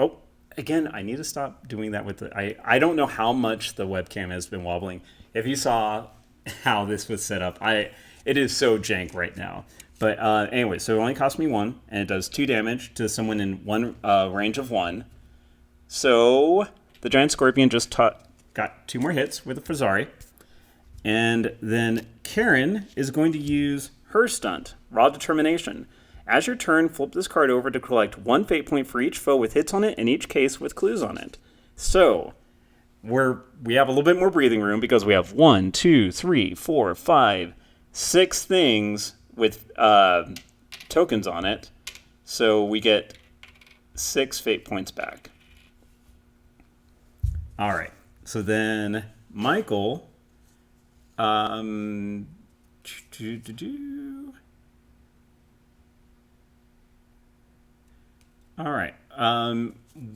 again, I need to stop doing that with the... I don't know how much the webcam has been wobbling. If you saw how this was set up, it is so jank right now. But anyway, so it only cost me 1, and it does 2 damage to someone in one range of 1. So the Giant Scorpion just got 2 more hits with the Fuzari. And then Karen is going to use her stunt, Raw Determination. As your turn, flip this card over to collect 1 fate point for each foe with hits on it, in each case with clues on it. So we have a little bit more breathing room because we have 1, 2, 3, 4, 5, 6 things with tokens on it. So we get 6 fate points back. All right. So then Michael... All right.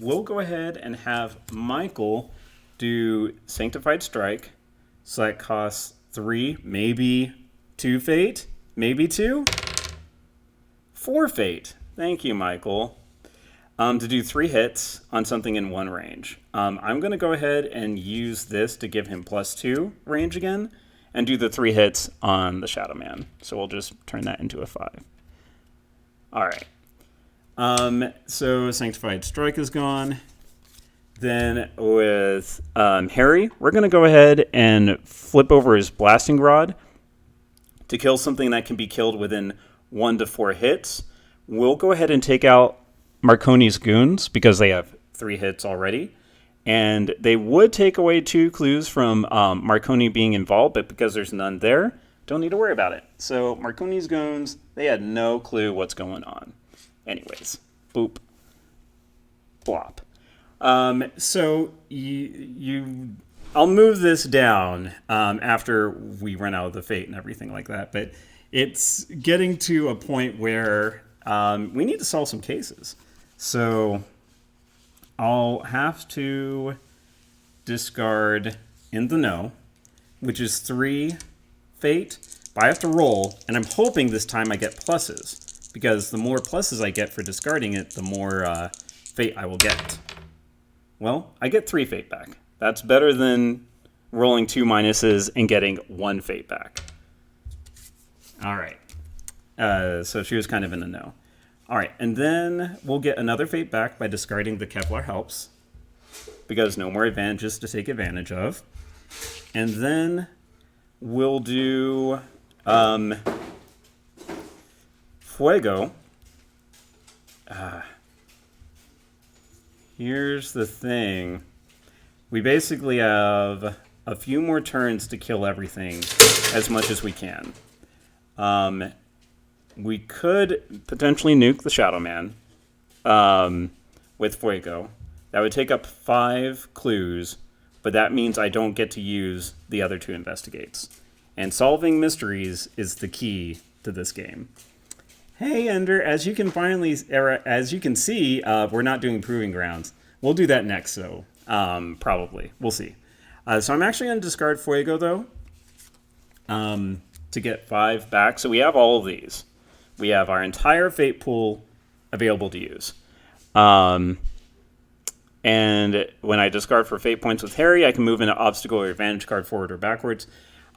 We'll go ahead and have Michael do Sanctified Strike. So that costs 3, maybe 2 fate, maybe 2, 4 fate. Thank you, Michael. To do 3 hits on something in 1 range. I'm going to go ahead and use this to give him +2 range again, and do the 3 hits on the Shadow Man. So we'll just turn that into a 5. All right. So Sanctified Strike is gone. Then with Harry, we're going to go ahead and flip over his Blasting Rod to kill something that can be killed within 1 to 4 hits. We'll go ahead and take out Marconi's goons because they have 3 hits already. And they would take away 2 clues from Marconi being involved, but because there's none there, don't need to worry about it. So Marconi's goons, they had no clue what's going on. Anyways, boop, plop. So I'll move this down after we run out of the fate and everything like that. But it's getting to a point where we need to solve some cases. So I'll have to discard In the Know, which is 3 fate, but I have to roll, and I'm hoping this time I get pluses, because the more pluses I get for discarding it, the more fate I will get. Well, I get 3 fate back. That's better than rolling 2 minuses and getting 1 fate back. All right. So she was kind of in the know. All right, and then we'll get another fate back by discarding the Kevlar Helps, because no more advantages to take advantage of. And then we'll do Fuego. Here's the thing. We basically have a few more turns to kill everything as much as we can. We could potentially nuke the Shadow Man with Fuego. That would take up 5 clues, but that means I don't get to use the other 2 investigates. And solving mysteries is the key to this game. Hey, Ender, as you can see, we're not doing Proving Grounds. We'll do that next, though. Probably. We'll see. So I'm actually going to discard Fuego, though, to get 5 back. So we have all of these. We have our entire fate pool available to use. And when I discard for fate points with Harry, I can move an obstacle or advantage card forward or backwards.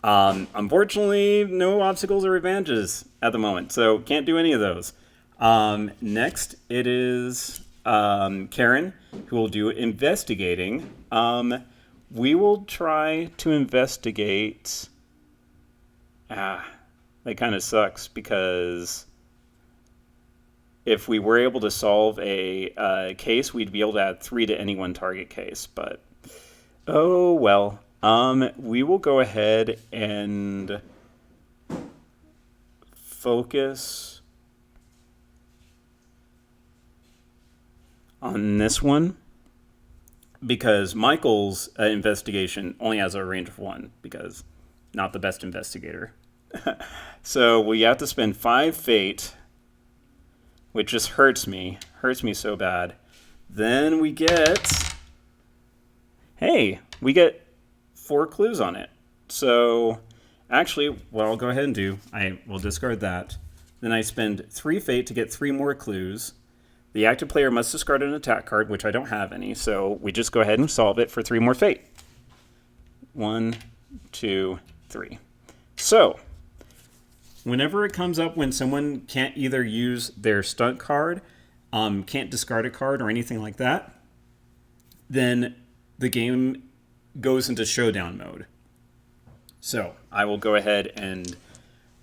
Unfortunately, no obstacles or advantages at the moment, so can't do any of those. Next, it is Karen, who will do investigating. We will try to investigate... that kind of sucks, because if we were able to solve a case, we'd be able to add 3 to any one target case, but oh well. We will go ahead and focus on this one, because Michael's investigation only has a range of 1, because not the best investigator. So we have to spend 5 fate, which just hurts me so bad. Then we get, hey, we get 4 clues on it. So actually, what I'll go ahead and do, I will discard that. Then I spend 3 fate to get 3 more clues. The active player must discard an attack card, which I don't have any, so we just go ahead and solve it for 3 more fate. 1, 2, 3. So whenever it comes up when someone can't either use their stunt card, can't discard a card or anything like that, then the game goes into showdown mode. So I will go ahead and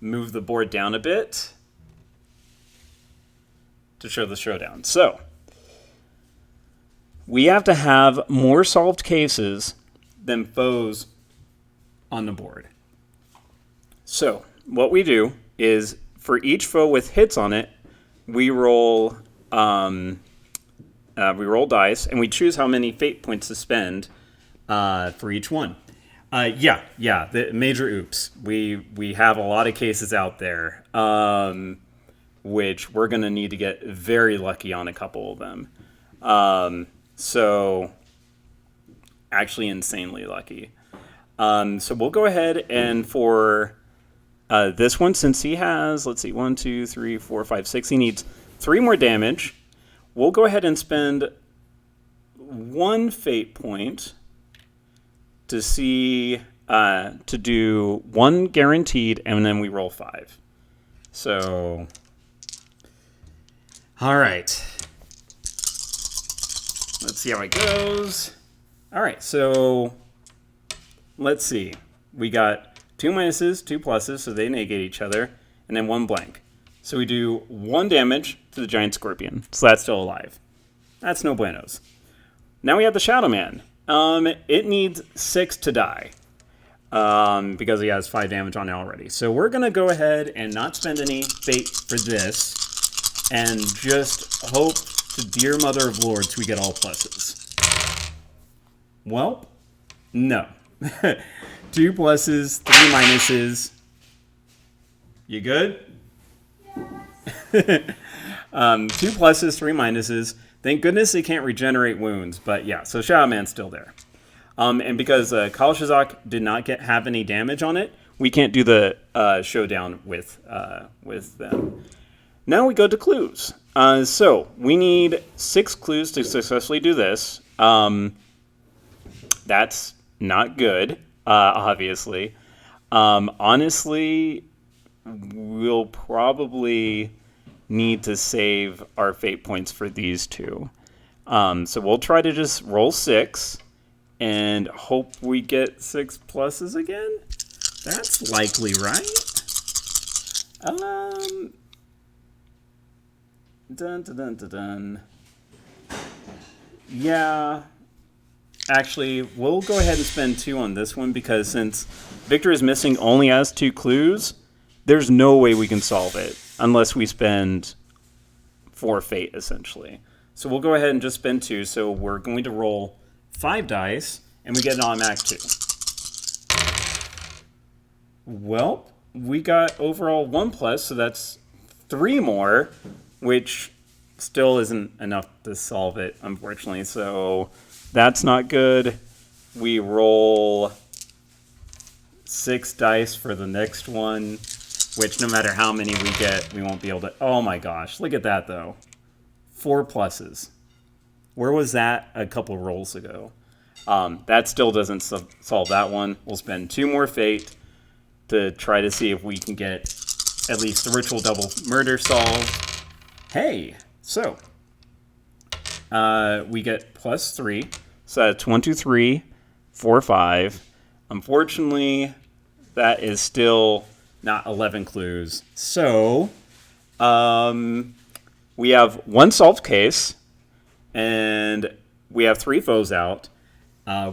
move the board down a bit to show the showdown. So we have to have more solved cases than foes on the board. So what we do is, for each foe with hits on it, we roll dice, and we choose how many fate points to spend for each one. The major oops. We have a lot of cases out there, which we're going to need to get very lucky on a couple of them. So actually insanely lucky. So we'll go ahead and for this one, since he has, let's see, 1, 2, 3, 4, 5, 6, he needs 3 more damage. We'll go ahead and spend 1 fate point to see, to do 1 guaranteed, and then we roll 5. So, all right. Let's see how it goes. All right, so let's see. We got 2 minuses, 2 pluses, so they negate each other, and then 1 blank. So we do 1 damage to the giant scorpion, so that's still alive. That's no buenos. Now we have the Shadow Man. It needs 6 to die. because he has 5 damage on it already. So we're going to go ahead and not spend any fate for this and just hope to dear Mother of Lords we get all pluses. Well, no. 2 pluses, 3 minuses. You good? Yes. 2 pluses, 3 minuses. Thank goodness they can't regenerate wounds, but yeah, so Shadow Man's still there. And because Kalashazak did not have any damage on it, we can't do the showdown with them. Now we go to clues. So we need 6 clues to successfully do this. That's not good, obviously. Honestly, we'll probably need to save our fate points for these 2. So we'll try to just roll 6 and hope we get 6 pluses again. That's likely, right? Dun, dun, dun, dun, dun. Yeah. Actually, we'll go ahead and spend 2 on this one because since Victor is missing only has 2 clues, there's no way we can solve it unless we spend 4 fate, essentially. So we'll go ahead and just spend 2. So we're going to roll 5 dice, and we get an automatic 2. Well, we got overall 1 plus, so that's 3 more, which still isn't enough to solve it, unfortunately. So that's not good. We roll 6 dice for the next one, which no matter how many we get, we won't be able to... Oh my gosh, look at that, though. 4 pluses. Where was that a couple rolls ago? That still doesn't solve that one. We'll spend 2 more fate to try to see if we can get at least the ritual double murder solved. Hey, so we get plus 3. So that's 1, 2, 3, 4, 5. Unfortunately, that is still not 11 clues. So we have 1 solved case, and we have 3 foes out,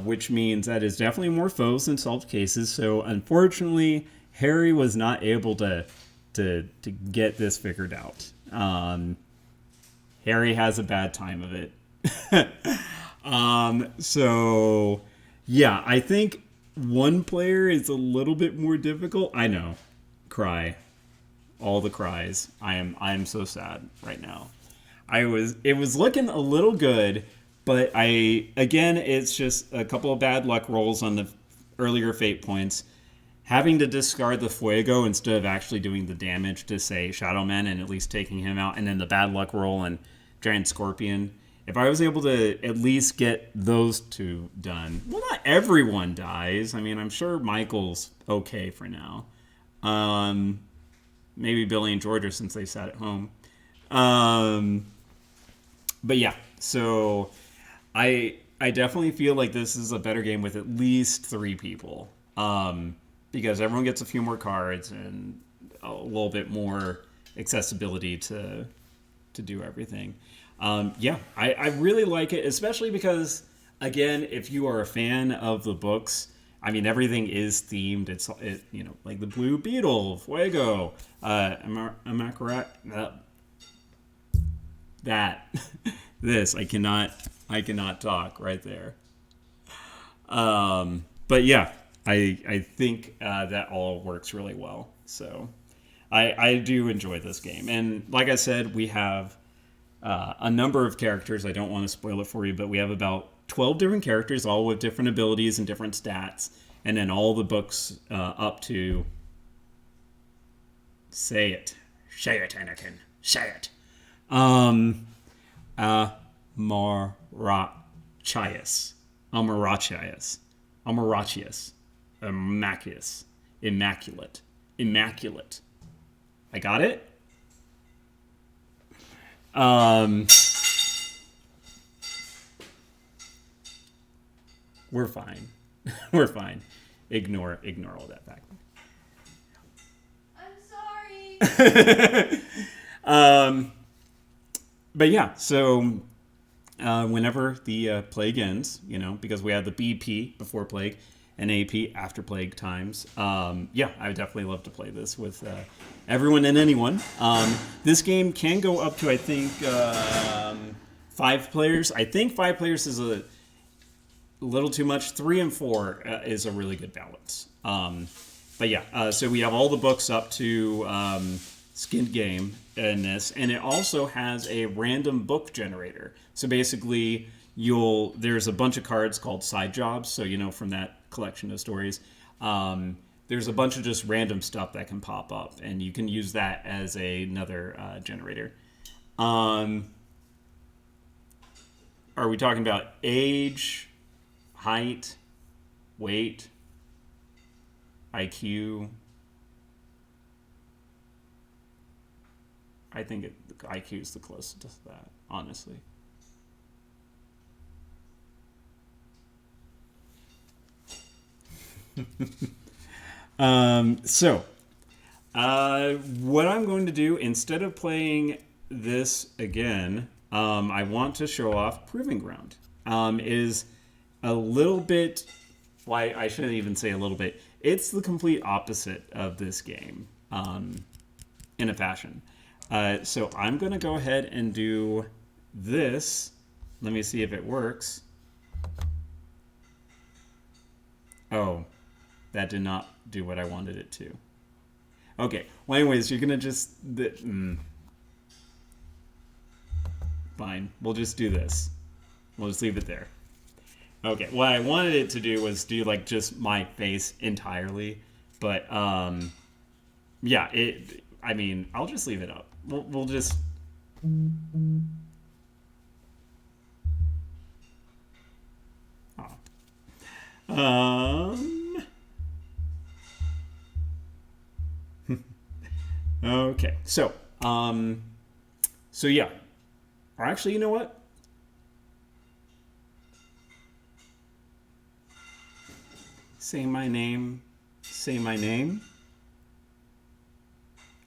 which means that is definitely more foes than solved cases. So unfortunately, Harry was not able to get this figured out. Harry has a bad time of it. So yeah, I think 1 player is a little bit more difficult. I know. Cry. All the cries. I am so sad right now. It was looking a little good, but again, it's just a couple of bad luck rolls on the earlier fate points. Having to discard the Fuego instead of actually doing the damage to, say, Shadow Man and at least taking him out, and then the bad luck roll and Giant Scorpion. If I was able to at least get those 2 done, well, not everyone dies. I mean, I'm sure Michael's okay for now. Maybe Billy and Georgia since they sat at home. But yeah, so I definitely feel like this is a better game with at least 3 people. Because everyone gets a few more cards and a little bit more accessibility to do everything. Yeah, I really like it, especially because, again, if you are a fan of the books, I mean, everything is themed. It's like the Blue Beetle, Fuego, am I correct? That this I cannot talk right there. But yeah, I think that all works really well. So I do enjoy this game, and like I said, we have a number of characters. I don't want to spoil it for you, but we have about 12 different characters, all with different abilities and different stats, and then all the books up to... Say it, Anakin. Say it. Amarachias. Immaculate. I got it? We're fine. We're fine. Ignore all that back. I'm sorry. But yeah, so whenever the plague ends, because we had the BP before plague, an AP after Plague Times. Yeah, I would definitely love to play this with everyone and anyone. This game can go up to, I think, 5 players. I think 5 players is a little too much. 3 and 4 is a really good balance. But yeah, so we have all the books up to Skinned Game in this, and it also has a random book generator. So basically, there's a bunch of cards called side jobs. So from that collection of stories, there's a bunch of just random stuff that can pop up, and you can use that as another generator. Are we talking about age, height, weight, IQ? I think IQ is the closest to that, honestly. What I'm going to do, instead of playing this again, I want to show off Proving Ground. Is a little bit, why I shouldn't even say a little bit, it's the complete opposite of this game, in a fashion. So I'm going to go ahead and do this. Let me see if it works. Oh, that did not do what I wanted it to. Okay. Well, anyways, you're going to just... Fine. We'll just do this. We'll just leave it there. Okay. What I wanted it to do was do, like, just my face entirely. But, yeah, I mean, I'll just leave it up. We'll just... Okay, so yeah. Or actually, you know what? Say my name. Say my name.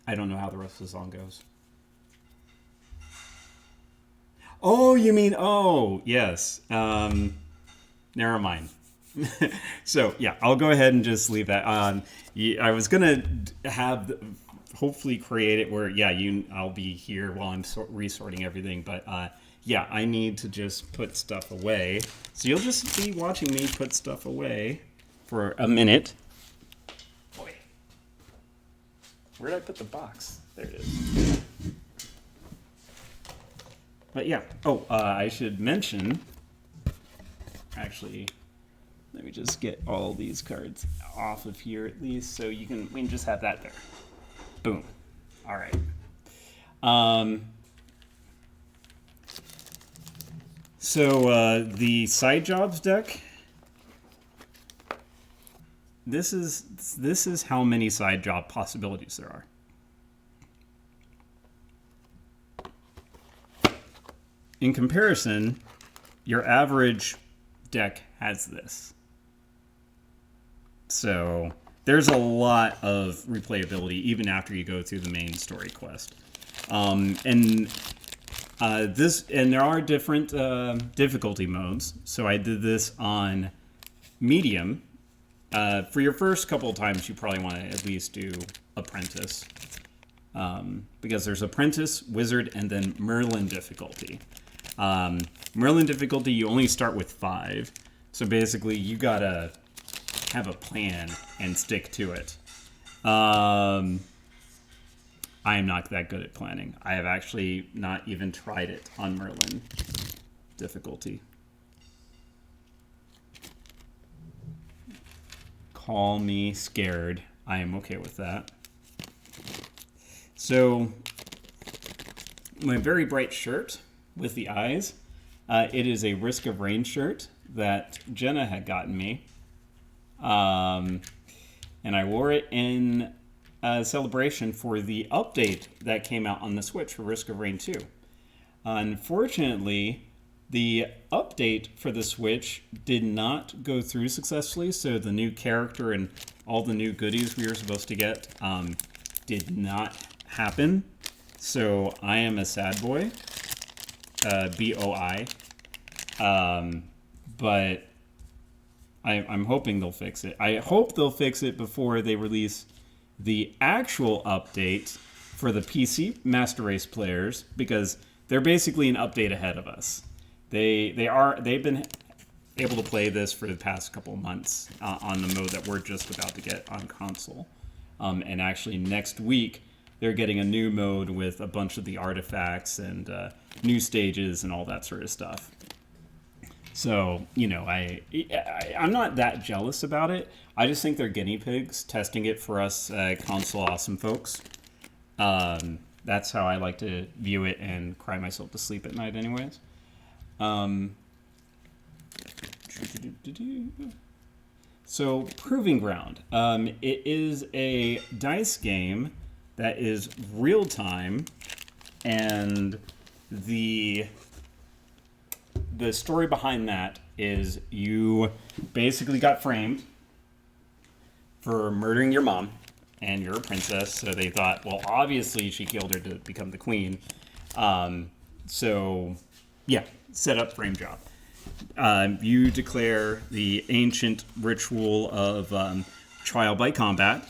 I don't know how the rest of the song goes. Oh, you mean, oh, yes. Never mind. So, yeah, I'll go ahead and just leave that on. I was going to hopefully create it where, yeah, I'll be here while I'm resorting everything. But, yeah, I need to just put stuff away. So you'll just be watching me put stuff away for a minute. Boy. Where did I put the box? There it is. But yeah, I should mention, actually, let me just get all these cards off of here at least, so we can just have that there. Boom. All right. So the side jobs deck, this is how many side job possibilities there are. In comparison, your average deck has this. So there's a lot of replayability even after you go through the main story quest. And there are different difficulty modes. So I did this on medium. For your first couple of times, you probably want to at least do Apprentice. Because there's Apprentice, Wizard, and then Merlin difficulty. Merlin difficulty, you only start with 5. So basically, you gotta have a plan and stick to it. I am not that good at planning. I have actually not even tried it on Merlin difficulty. Call me scared. I am okay with that. So, my very bright shirt with the eyes. It is a Risk of Rain shirt that Jenna had gotten me. And I wore it in a celebration for the update that came out on the Switch for Risk of Rain 2. Unfortunately, the update for the Switch did not go through successfully, so the new character and all the new goodies we were supposed to get did not happen. So I am a sad boy. BOI. But I'm hoping they'll fix it. I hope they'll fix it before they release the actual update for the PC Master Race players, because they're basically an update ahead of us. They've been able to play this for the past couple of months on the mode that we're just about to get on console. And actually next week, they're getting a new mode with a bunch of the artifacts and new stages and all that sort of stuff. So, you know, I'm not that jealous about it. I just think they're guinea pigs testing it for us console awesome folks. That's how I like to view it and cry myself to sleep at night anyways. So, Proving Ground. It is a dice game that is real time, and the story behind that is you basically got framed for murdering your mom, and you're a princess, so they thought, well, obviously she killed her to become the queen. So, yeah, set up frame job. You declare the ancient ritual of trial by combat.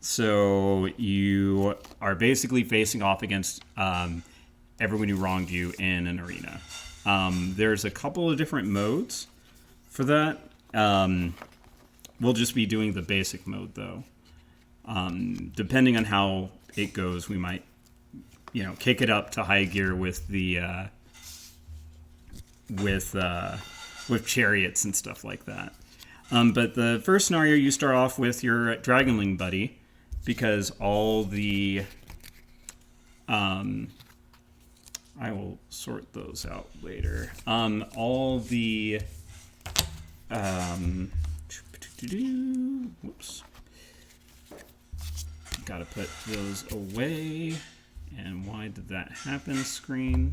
So you are basically facing off against everyone who wronged you in an arena. There's a couple of different modes for that. We'll just be doing the basic mode, though. Depending on how it goes, we might, kick it up to high gear with the with chariots and stuff like that. But the first scenario, you start off with your Dragonling buddy, because all the I will sort those out later. All the whoops. Gotta put those away. And why did that happen? Screen.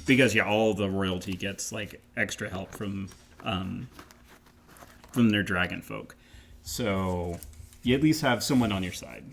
Because all the royalty gets like extra help from their dragon folk. So you at least have someone on your side.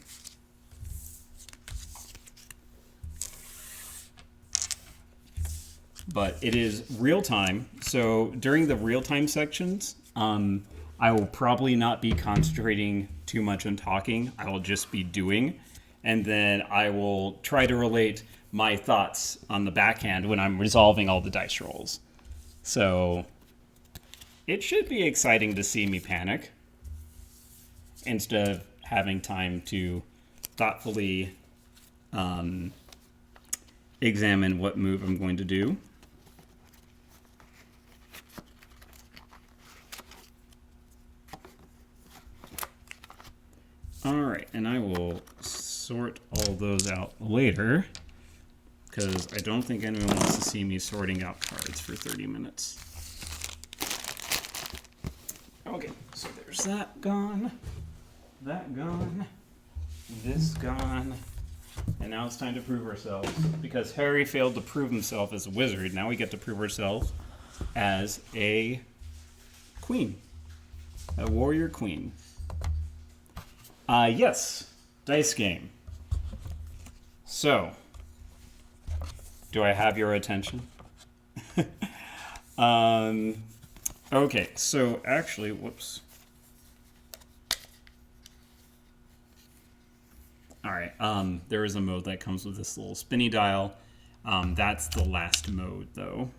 But it is real time. So during the real time sections, I will probably not be concentrating too much on talking. I will just be doing. And then I will try to relate my thoughts on the backhand when I'm resolving all the dice rolls. So it should be exciting to see me panic instead of having time to thoughtfully examine what move I'm going to do. All right, and I will sort all those out later, because I don't think anyone wants to see me sorting out cards for 30 minutes. Okay, so there's that gone, this gone, and now it's time to prove ourselves. Because Harry failed to prove himself as a wizard, now we get to prove ourselves as a queen, a warrior queen. Yes, dice game. So, do I have your attention? Okay, so actually, whoops. All right, there is a mode that comes with this little spinny dial. That's the last mode, though,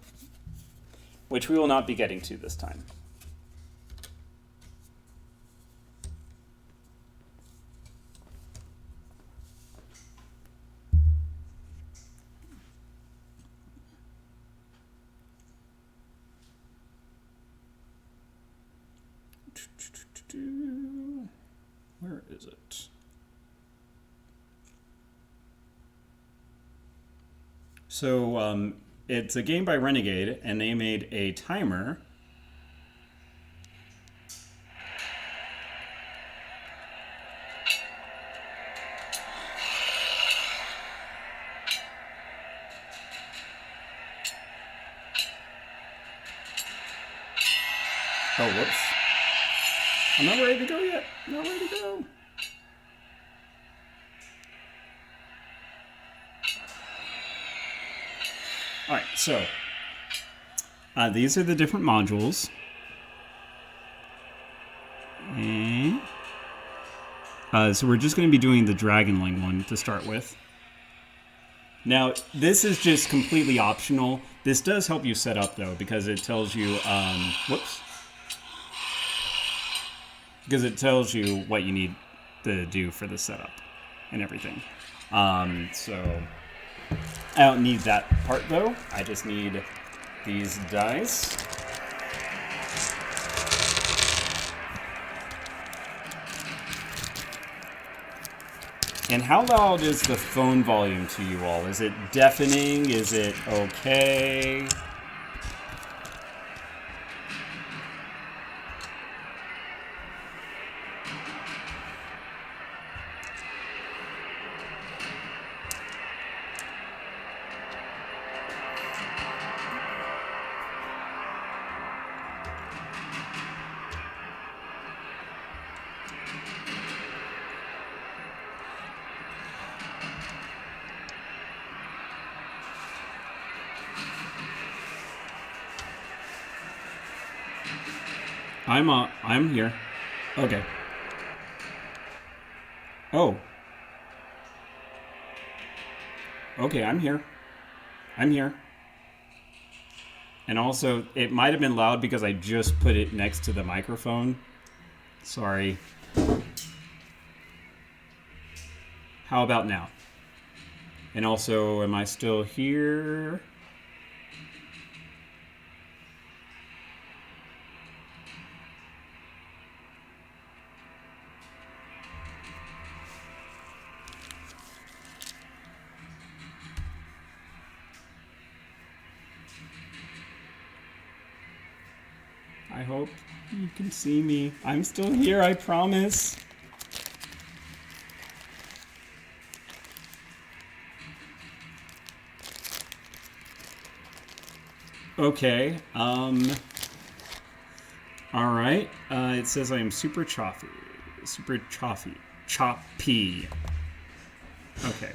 which we will not be getting to this time. Where is it? So it's a game by Renegade, and they made a timer. Oh, whoops. I'm not ready to go yet. Not ready to go. All right, so these are the different modules. So we're just going to be doing the Dragonling one to start with. Now, this is just completely optional. This does help you set up, though, because it tells you... whoops. Because it tells you what you need to do for the setup and everything. So I don't need that part, though. I just need these dice. And how loud is the phone volume to you all? Is it deafening? Is it okay? I'm here. Okay. Oh. Okay, I'm here. I'm here. And also, it might have been loud because I just put it next to the microphone. Sorry. How about now? And also, am I still here? I hope you can see me. I'm still here, I promise. Okay, alright. It says I am super choppy. Super choppy. Choppy. Okay.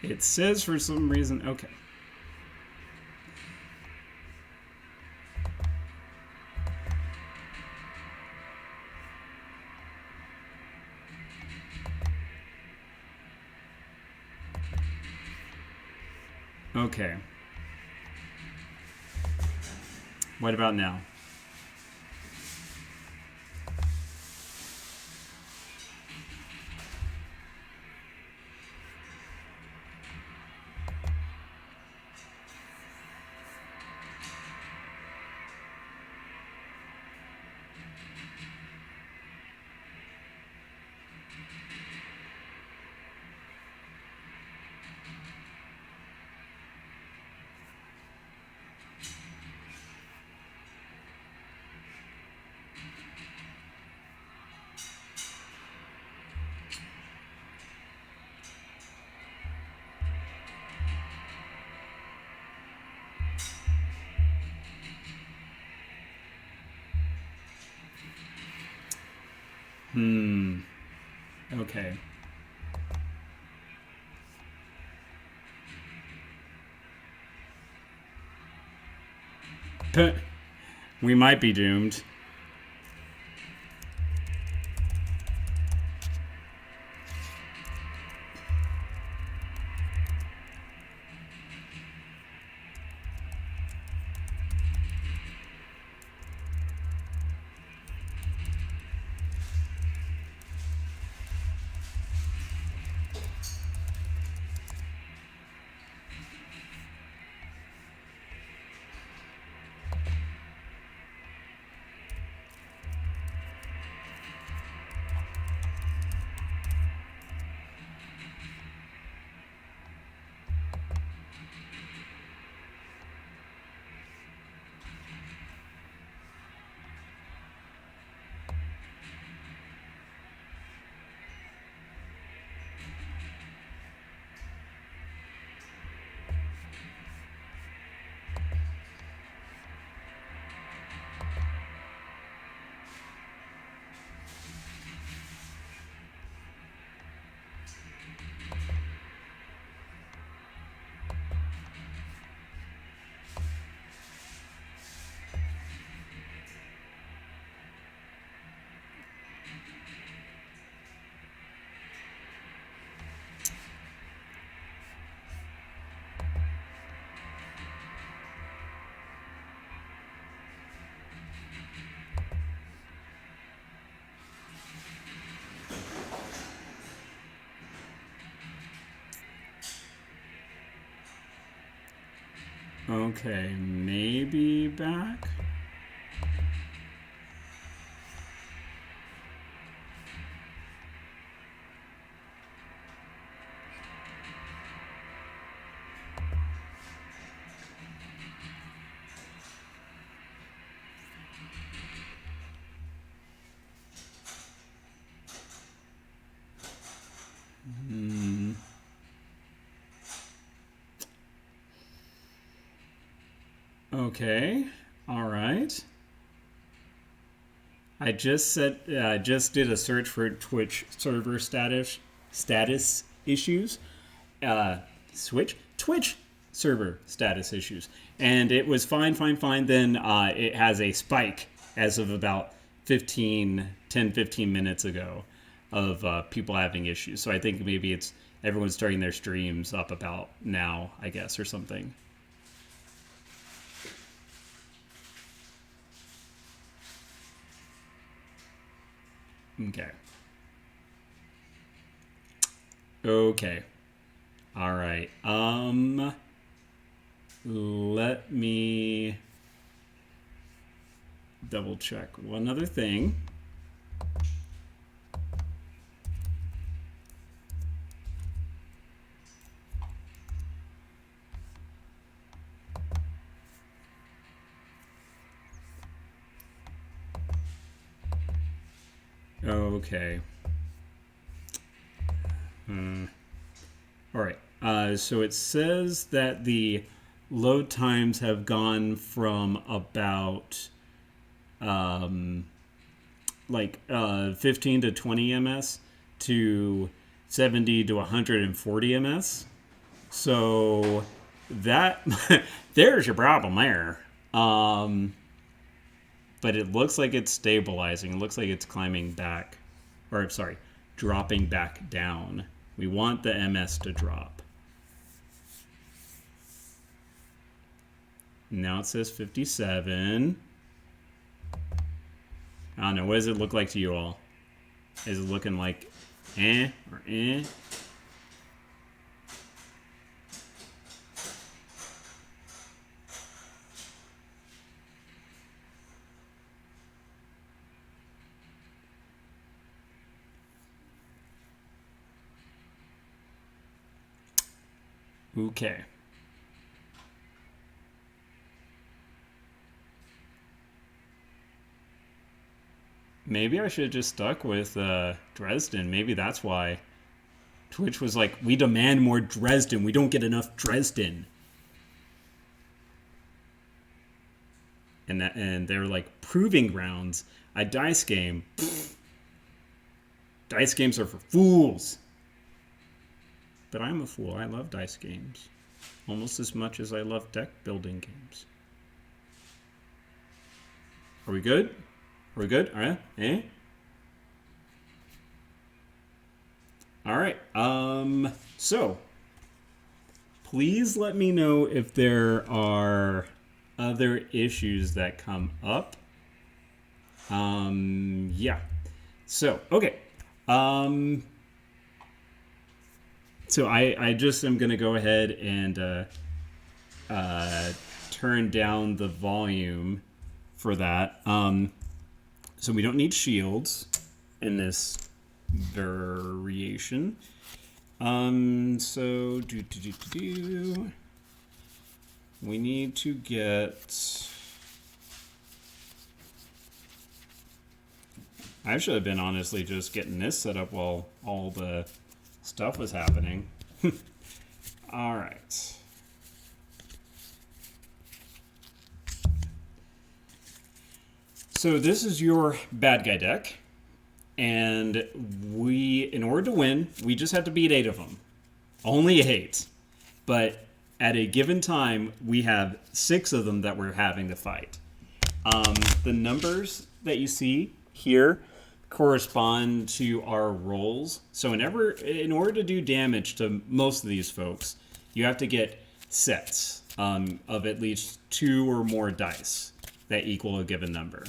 It says for some reason, okay. Okay. What about now? Okay. We might be doomed. Okay, maybe back. Okay, all right. I just did a search for Twitch server status issues. Switch Twitch server status issues, and it was fine, fine, fine. Then it has a spike as of about 15 minutes ago of people having issues. So I think maybe it's everyone's starting their streams up about now, I guess, or something. Okay. Okay. All right. Let me double check one other thing. Okay. All right. So it says that the load times have gone from about 15 to 20 ms to 70 to 140 ms. So that there's your problem there. But it looks like it's stabilizing. It looks like it's climbing back, or sorry, dropping back down. We want the MS to drop. Now it says 57. I don't know. What does it look like to you all? Is it looking like or eh? Okay. Maybe I should have just stuck with Dresden. Maybe that's why Twitch was like, we demand more Dresden. We don't get enough Dresden. And they're like, proving grounds. A dice game. Pfft. Dice games are for fools. But I'm a fool. I love dice games. Almost as much as I love deck building games. Are we good? Are we good? All right. Eh? All right. So, please let me know if there are other issues that come up. Yeah. So, okay. So I just am going to go ahead and turn down the volume for that. So we don't need shields in this variation. So we need to get. I should have been honestly just getting this set up while all the stuff was happening. All right. So this is your bad guy deck. And in order to win, we just have to beat 8 of them. Only 8. But at a given time, we have 6 of them that we're having to fight. The numbers that you see here correspond to our rolls. So in order to do damage to most of these folks, you have to get sets of at least 2 or more dice that equal a given number.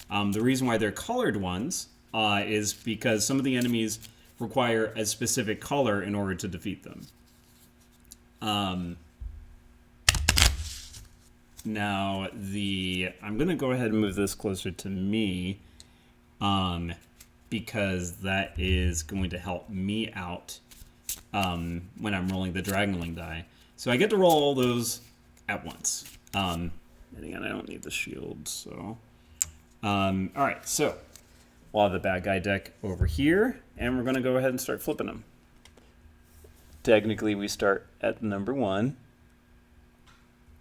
The reason why they're colored ones is because some of the enemies require a specific color in order to defeat them. Now, I'm going to go ahead and move this closer to me because that is going to help me out when I'm rolling the Dragonling die. So I get to roll all those at once. And again, I don't need the shield, so... all right, so we'll have the bad guy deck over here, and we're going to go ahead and start flipping them. Technically, we start at number 1.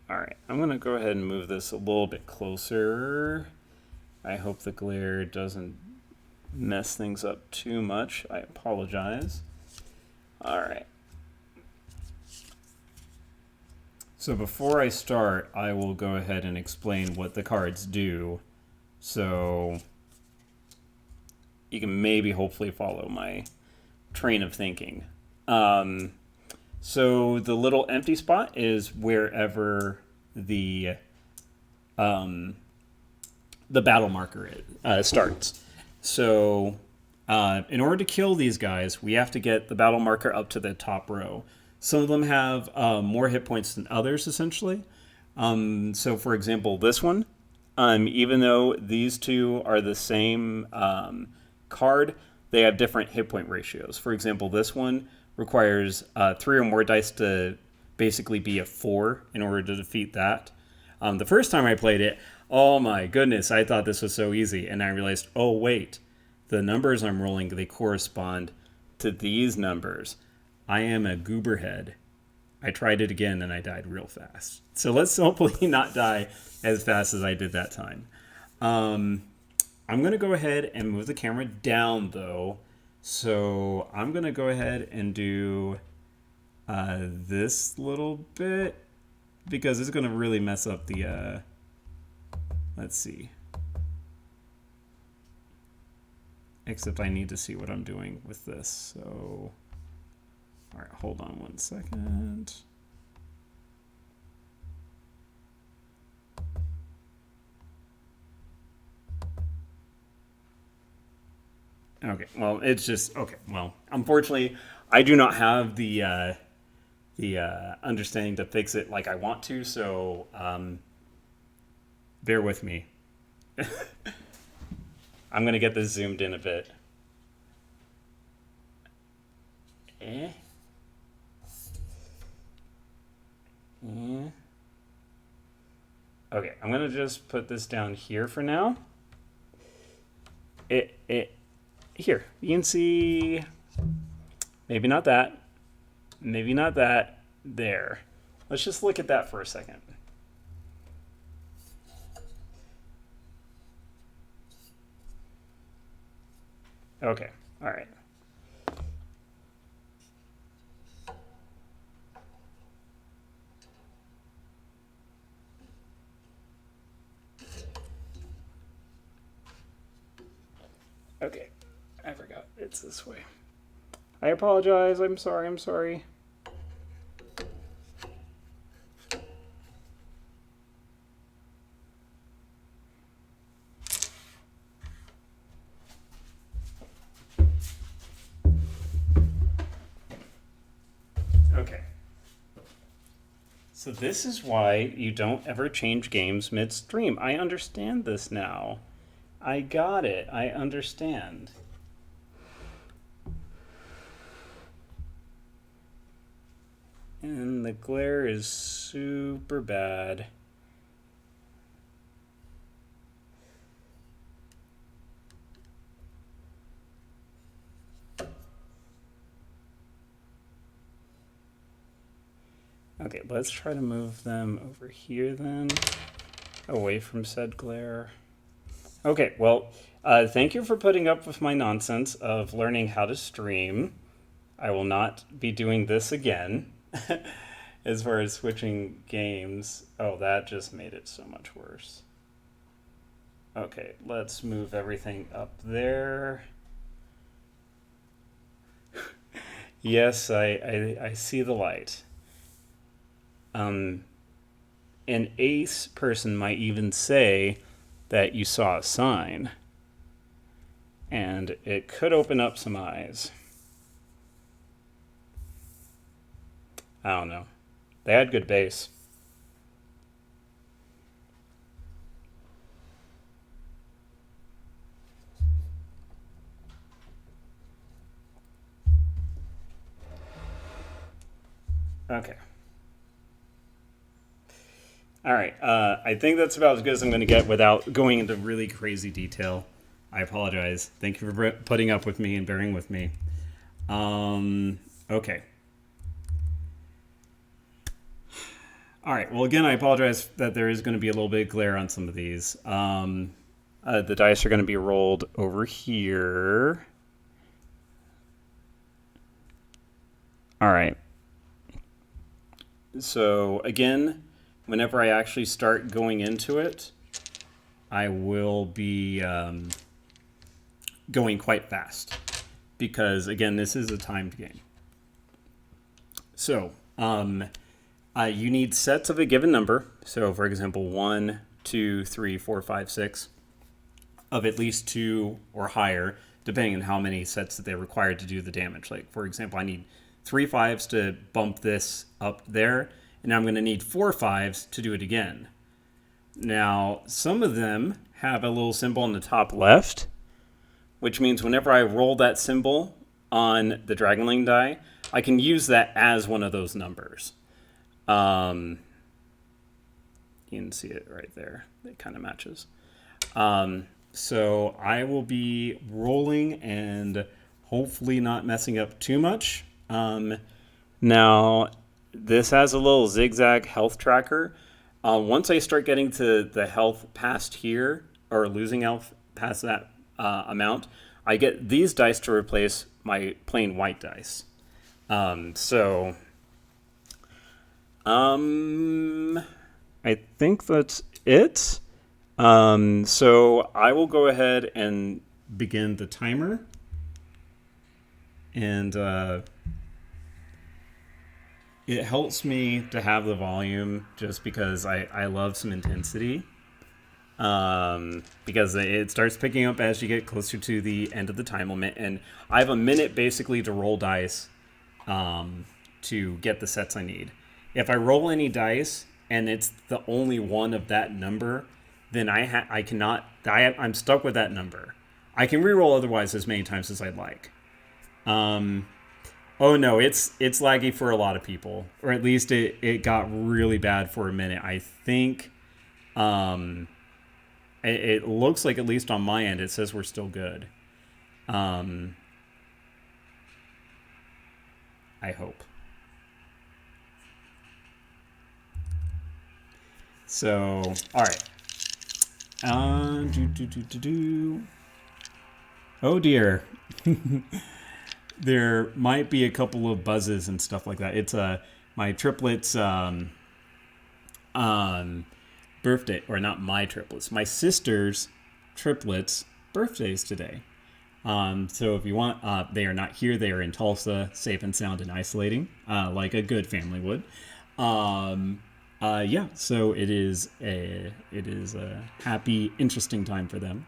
All right, I'm going to go ahead and move this a little bit closer. I hope the glare doesn't mess things up too much. I apologize. All right. So before I start, I will go ahead and explain what the cards do, so you can maybe hopefully follow my train of thinking. So the little empty spot is wherever the battle marker starts. So in order to kill these guys, we have to get the battle marker up to the top row. Some of them have more hit points than others, essentially. So for example, this one, even though these two are the same card, they have different hit point ratios. For example, this one requires 3 or more dice to basically be a 4 in order to defeat that. The first time I played it, oh my goodness, I thought this was so easy. And I realized, oh wait, the numbers I'm rolling, they correspond to these numbers. I am a gooberhead. I tried it again and I died real fast. So let's hopefully not die as fast as I did that time. I'm going to go ahead and move the camera down though. So I'm going to go ahead and do this little bit because it's going to really mess up the, let's see. Except I need to see what I'm doing with this. So, all right, hold on 1 second. Okay, well, it's just, okay, well, unfortunately, I do not have the understanding to fix it like I want to, so bear with me. I'm going to get this zoomed in a bit. Okay, I'm going to just put this down here for now. Here, you can see, maybe not that, maybe not that, there. Let's just look at that for a second. Okay, all right. Okay, I forgot. It's this way. I apologize. I'm sorry. I'm sorry. Okay. So this is why you don't ever change games midstream. I understand this now. I got it. I understand. And the glare is super bad. Okay, let's try to move them over here then, away from said glare. Okay, well, thank you for putting up with my nonsense of learning how to stream. I will not be doing this again. As far as switching games. Oh, that just made it so much worse. Okay, let's move everything up there. Yes, I see the light. An ace person might even say that you saw a sign. And it could open up some eyes. I don't know. They had good base. Okay. All right. I think that's about as good as I'm going to get without going into really crazy detail. I apologize. Thank you for putting up with me and bearing with me. Okay. All right. Well, again, I apologize that there is going to be a little bit of glare on some of these. The dice are going to be rolled over here. All right. So, again, whenever I actually start going into it, I will be going quite fast because, again, this is a timed game. So, you need sets of a given number. So, for example, 1, 2, 3, 4, 5, 6 of at least 2 or higher, depending on how many sets that they require to do the damage. Like, for example, I need 3 5s to bump this up there, and I'm going to need 4 5s to do it again. Now, some of them have a little symbol on the top left, which means whenever I roll that symbol on the Dragonling die, I can use that as one of those numbers. You can see it right there. It kind of matches. So I will be rolling and hopefully not messing up too much. Now, this has a little zigzag health tracker. Once I start getting to the health past here, or losing health past that amount, I get these dice to replace my plain white dice. I think that's it. So I will go ahead and begin the timer. And it helps me to have the volume just because I love some intensity. Because it starts picking up as you get closer to the end of the time limit. And I have a minute basically to roll dice to get the sets I need. If I roll any dice and it's the only one of that number, then I'm stuck with that number. I can reroll otherwise as many times as I'd like. Oh no, it's laggy for a lot of people, or at least it got really bad for a minute. I think it looks like, at least on my end, it says we're still good. I hope. So, all right. Oh dear. There might be a couple of buzzes and stuff like that. It's my triplets birthday, or not my triplets, my sister's triplets birthdays today. So if you want, they are not here. They are in Tulsa, safe and sound and isolating, like a good family would. Yeah, so it is a happy, interesting time for them.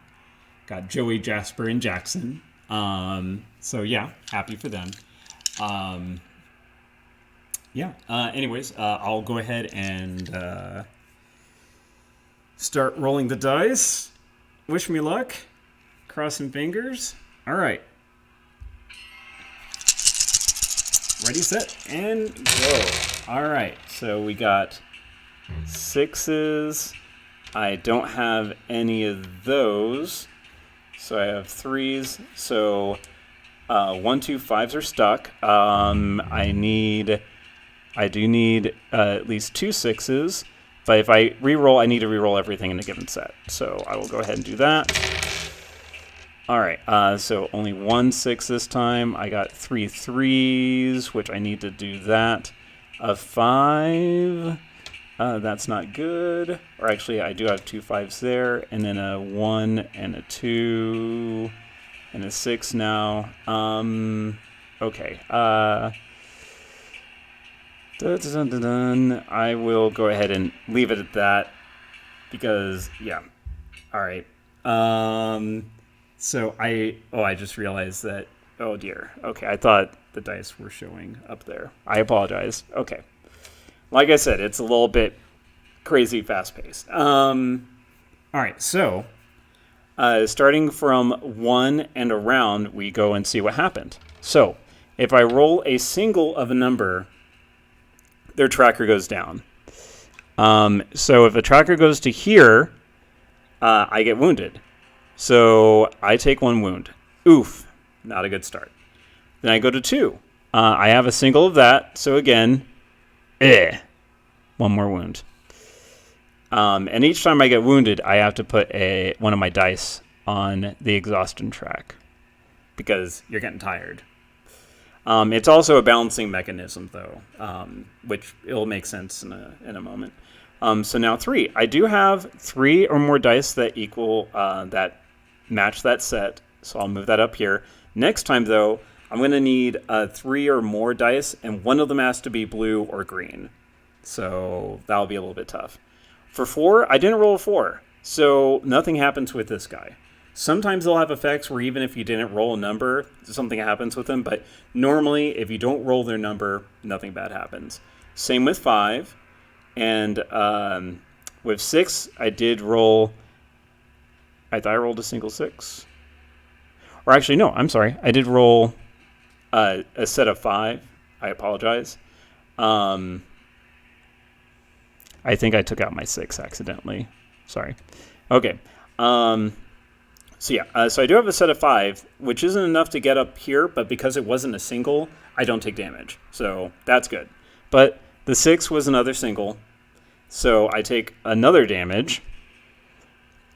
Got Joey, Jasper, and Jackson. So yeah, happy for them. Yeah. Anyways, I'll go ahead and start rolling the dice. Wish me luck. Crossing fingers. All right. Ready, set, and go. All right. So we got 6s. I don't have any of those. So I have 3s. So 1, 2, 5s are stuck. I do need at least 2 6s. But if I re-roll, I need to re-roll everything in a given set. So I will go ahead and do that. All right. So only 1 6 this time. I got 3 3s, which I need to do that. A 5. That's not good. Or actually, I do have 2 5s there. And then a 1 and a 2 and a 6 now. Okay. I will go ahead and leave it at that. Because, yeah. All right. So I just realized that, oh dear. Okay, I thought the dice were showing up there. I apologize. Okay. Like I said, it's a little bit crazy fast-paced. All right, so starting from 1 and around, we go and see what happened. So if I roll a single of a number their tracker goes down. So if a tracker goes to here, I get wounded. So I take 1 wound. Oof, not a good start. Then I go to 2. I have a single of that, so again, 1 more wound. And each time I get wounded, I have to put one of my dice on the exhaustion track because you're getting tired. It's also a balancing mechanism, though, which it'll make sense in a moment. So now 3. I do have 3 or more dice that equal that match that set, so I'll move that up here. Next time, though, I'm going to need 3 or more dice, and one of them has to be blue or green. So that'll be a little bit tough. For 4, I didn't roll a 4, so nothing happens with this guy. Sometimes they'll have effects where even if you didn't roll a number, something happens with them, but normally if you don't roll their number, nothing bad happens. Same with 5, and with 6, I thought I rolled a single 6. Or actually, no, I'm sorry. I did roll a set of 5. I apologize. I think I took out my 6 accidentally. Sorry. Okay. So I do have a set of 5, which isn't enough to get up here, but because it wasn't a single, I don't take damage. So that's good. But the 6 was another single, so I take another damage.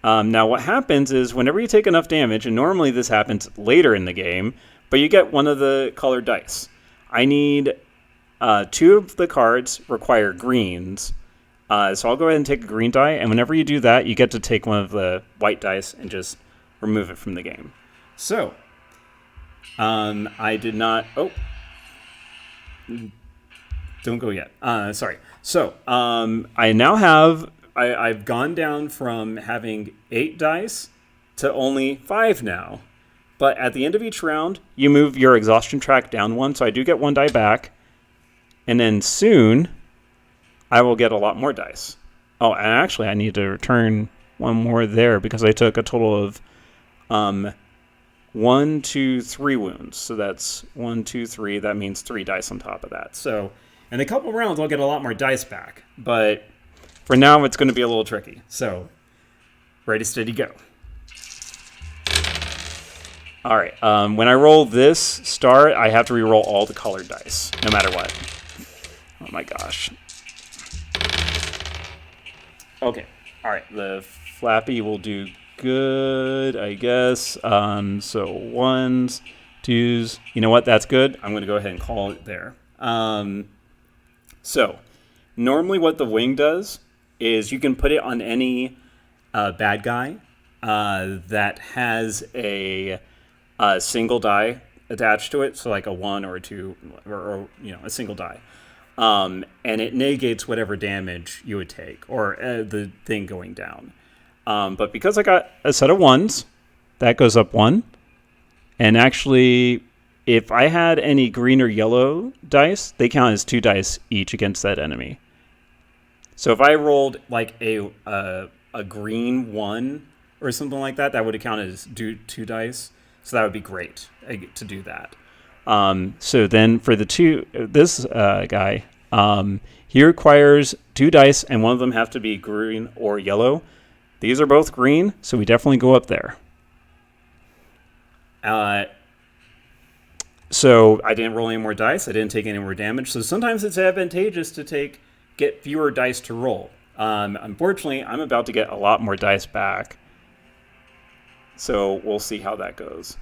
Now what happens is whenever you take enough damage, and normally this happens later in the game, but you get one of the colored dice. I need 2 of the cards require greens. So I'll go ahead and take a green die, and whenever you do that, you get to take one of the white dice and just remove it from the game. So, I did not... Oh. Don't go yet. Sorry. So, I now have... I've gone down from having 8 dice to only 5 now. But at the end of each round, you move your exhaustion track down 1, so I do get 1 die back. And then soon, I will get a lot more dice. Oh, and actually, I need to return 1 more there because I took a total of 1, 2, 3 wounds. So that's 1, 2, 3. That means 3 dice on top of that. So in a couple rounds, I'll get a lot more dice back. But for now, it's going to be a little tricky. So ready, steady, go. All right. When I roll this star, I have to re-roll all the colored dice, no matter what. Oh my gosh. Okay. All right. The Flappy will do good, I guess. So 1s, 2s. You know what? That's good. I'm going to go ahead and call it there. So normally what the wing does is you can put it on any bad guy that has a single die attached to it. So like a 1 or a 2 or a single die. And it negates whatever damage you would take or the thing going down. But because I got a set of 1s, that goes up 1. And actually, if I had any green or yellow dice, they count as 2 dice each against that enemy. So if I rolled like a green 1 or something like that, that would count as 2 dice. So that would be great to do that. So then for this guy, he requires 2 dice, and one of them have to be green or yellow. These are both green, so we definitely go up there. So I didn't roll any more dice. I didn't take any more damage. So sometimes it's advantageous to get fewer dice to roll. Unfortunately, I'm about to get a lot more dice back. So we'll see how that goes.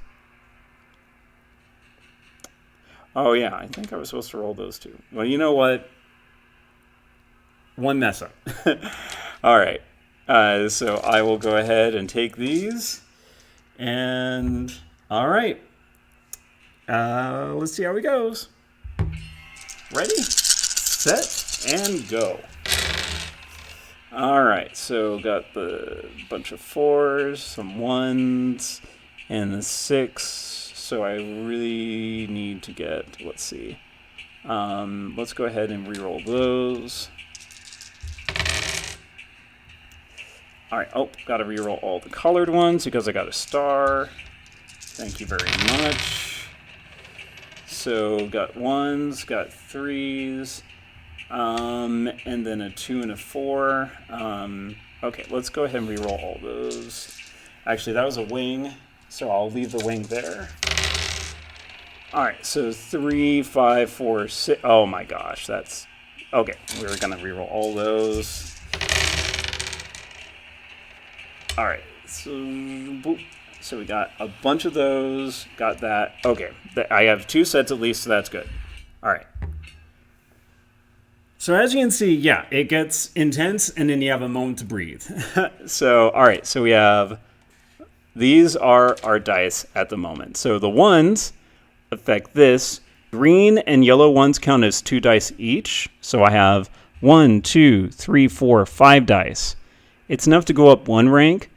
Oh, yeah, I think I was supposed to roll those 2. Well, you know what? 1 mess up. All right. So I will go ahead and take these. And, all right. Let's see how it goes. Ready, set, and go. All right, so got the bunch of 4s, some 1s, and the 6. So I really need to get, let's see. Let's go ahead and re-roll those. All right, got to re-roll all the colored ones because I got a star. Thank you very much. So got 1s, got 3s, And then a 2 and a 4. Okay, let's go ahead and reroll all those. Actually, that was a wing, so I'll leave the wing there. All right, so 3, 5, 4, 6. Oh my gosh, that's okay. We're gonna reroll all those. All right, so boop. So we got a bunch of those. Got that. Okay, I have 2 sets at least, so that's good. All right. So as you can see, yeah, it gets intense, and then you have a moment to breathe. So, all right, so we have, these are our dice at the moment. So the ones affect this. Green and yellow ones count as 2 dice each. So I have 1, 2, 3, 4, 5 dice. It's enough to go up 1 rank,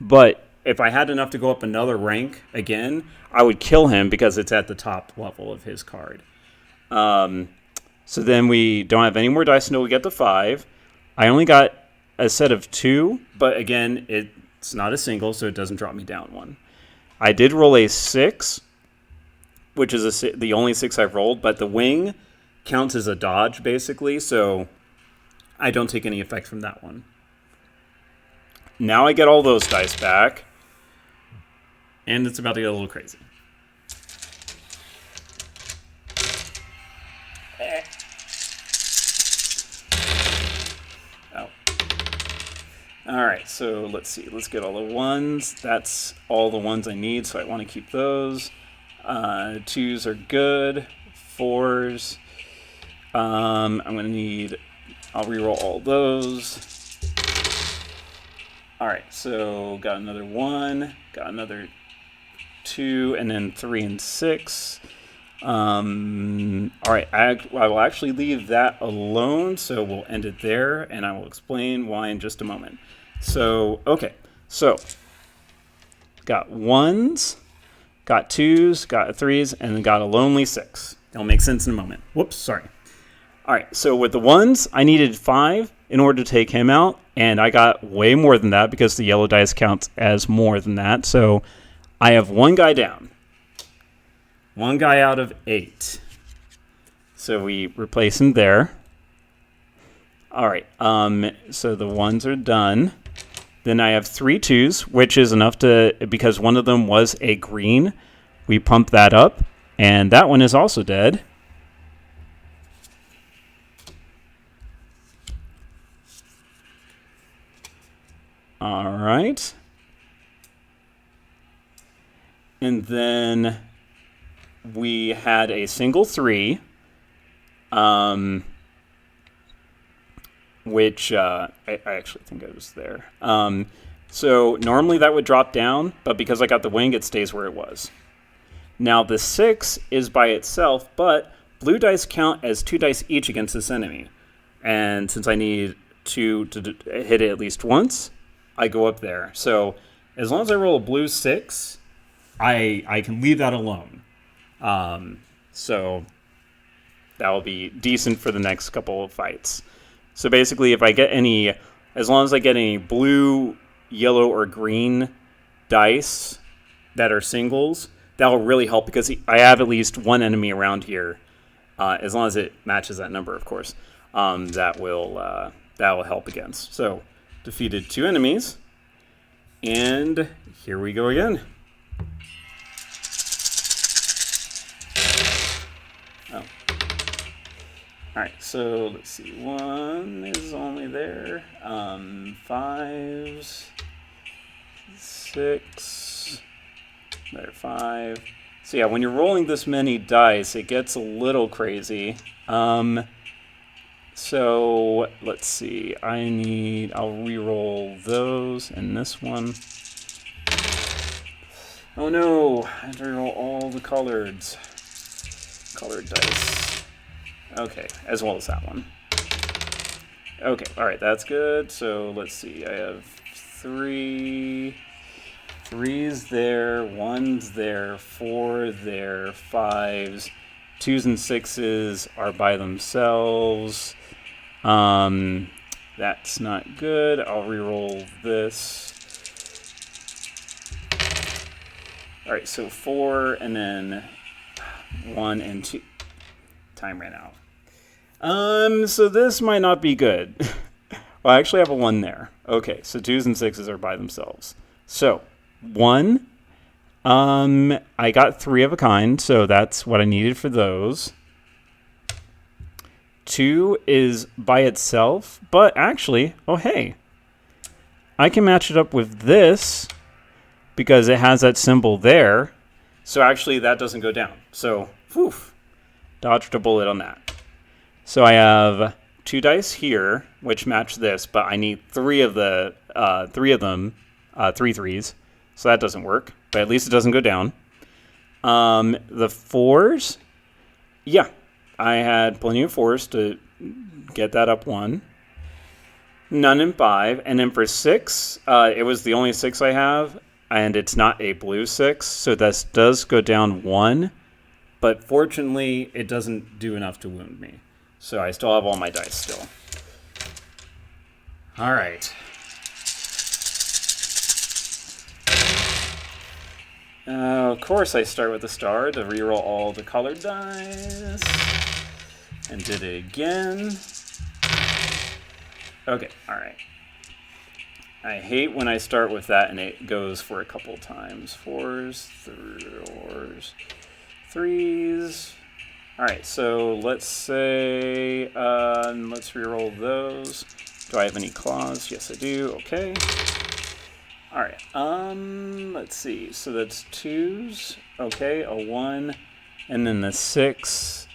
but if I had enough to go up another rank again, I would kill him because it's at the top level of his card. So then we don't have any more dice until we get to 5. I only got a set of 2, but again, it's not a single, so it doesn't drop me down 1. I did roll a 6, which is the only 6 I've rolled, but the wing counts as a dodge, basically, so I don't take any effect from that one. Now I get all those dice back, and it's about to get a little crazy. All right, so let's see. Let's get all the ones. That's all the ones I need, so I want to keep those. 2s are good. 4s. I'm going to need... I'll reroll all those. All right, so got another 1. Got another 2, and then 3 and 6. All right, I will actually leave that alone, so we'll end it there, and I will explain why in just a moment. So, okay, so got 1s, got 2s, got 3s, and then got a lonely 6. It'll make sense in a moment. Whoops, sorry. All right, so with the 1s, I needed 5 in order to take him out, and I got way more than that because the yellow dice counts as more than that, so I have 1 guy down. 1 guy out of 8. So we replace him there. All right, so the 1s are done. Then I have 3 2s, which is enough to, because one of them was a green, we pump that up, and that one is also dead. All right. And then we had a single 3, which I actually think I was there. So normally that would drop down, but because I got the wing, it stays where it was. Now the 6 is by itself, but blue dice count as 2 dice each against this enemy. And since I need to hit it at least once, I go up there. So as long as I roll a blue 6, I can leave that alone. So that will be decent for the next couple of fights. So basically, if I get any, as long as I get any blue, yellow, or green dice that are singles, that will really help because I have at least 1 enemy around here, as long as it matches that number, of course. That will help against. So defeated 2 enemies, and here we go again. All right, so let's see. 1 is only there. 5s, 6, there, 5. So yeah, when you're rolling this many dice, it gets a little crazy. So let's see. I'll re-roll those and this one. Oh no, I have to re-roll all the colored dice. Okay, as well as that one. Okay, all right, that's good. So let's see. I have 3. 3's there, 1's there, 4 there, 5's. 2's and 6's are by themselves. That's not good. I'll re-roll this. All right, so 4 and then 1 and 2. Time ran out. So this might not be good. Well, I actually have a 1 there. Okay, so 2s and 6s are by themselves. So, 1, I got 3 of a kind, so that's what I needed for those. 2 is by itself, but actually, oh hey, I can match it up with this because it has that symbol there. So actually, that doesn't go down. So, whew, dodged a bullet on that. So I have 2 dice here, which match this, but I need 3 of the 3 of them, 3 threes. So that doesn't work, but at least it doesn't go down. The 4s, yeah, I had plenty of 4s to get that up 1. None in 5, and then for 6, it was the only 6 I have, and it's not a blue 6, so this does go down 1. But fortunately, it doesn't do enough to wound me. So I still have all my dice still. All right. Of course, I start with a star to reroll all the colored dice. And did it again. Okay, all right. I hate when I start with that and it goes for a couple times. 4s, 3s. All right, so let's say, let's reroll those. Do I have any claws? Yes, I do. Okay. All right. Let's see. So that's 2s. Okay, a 1, and then the 6.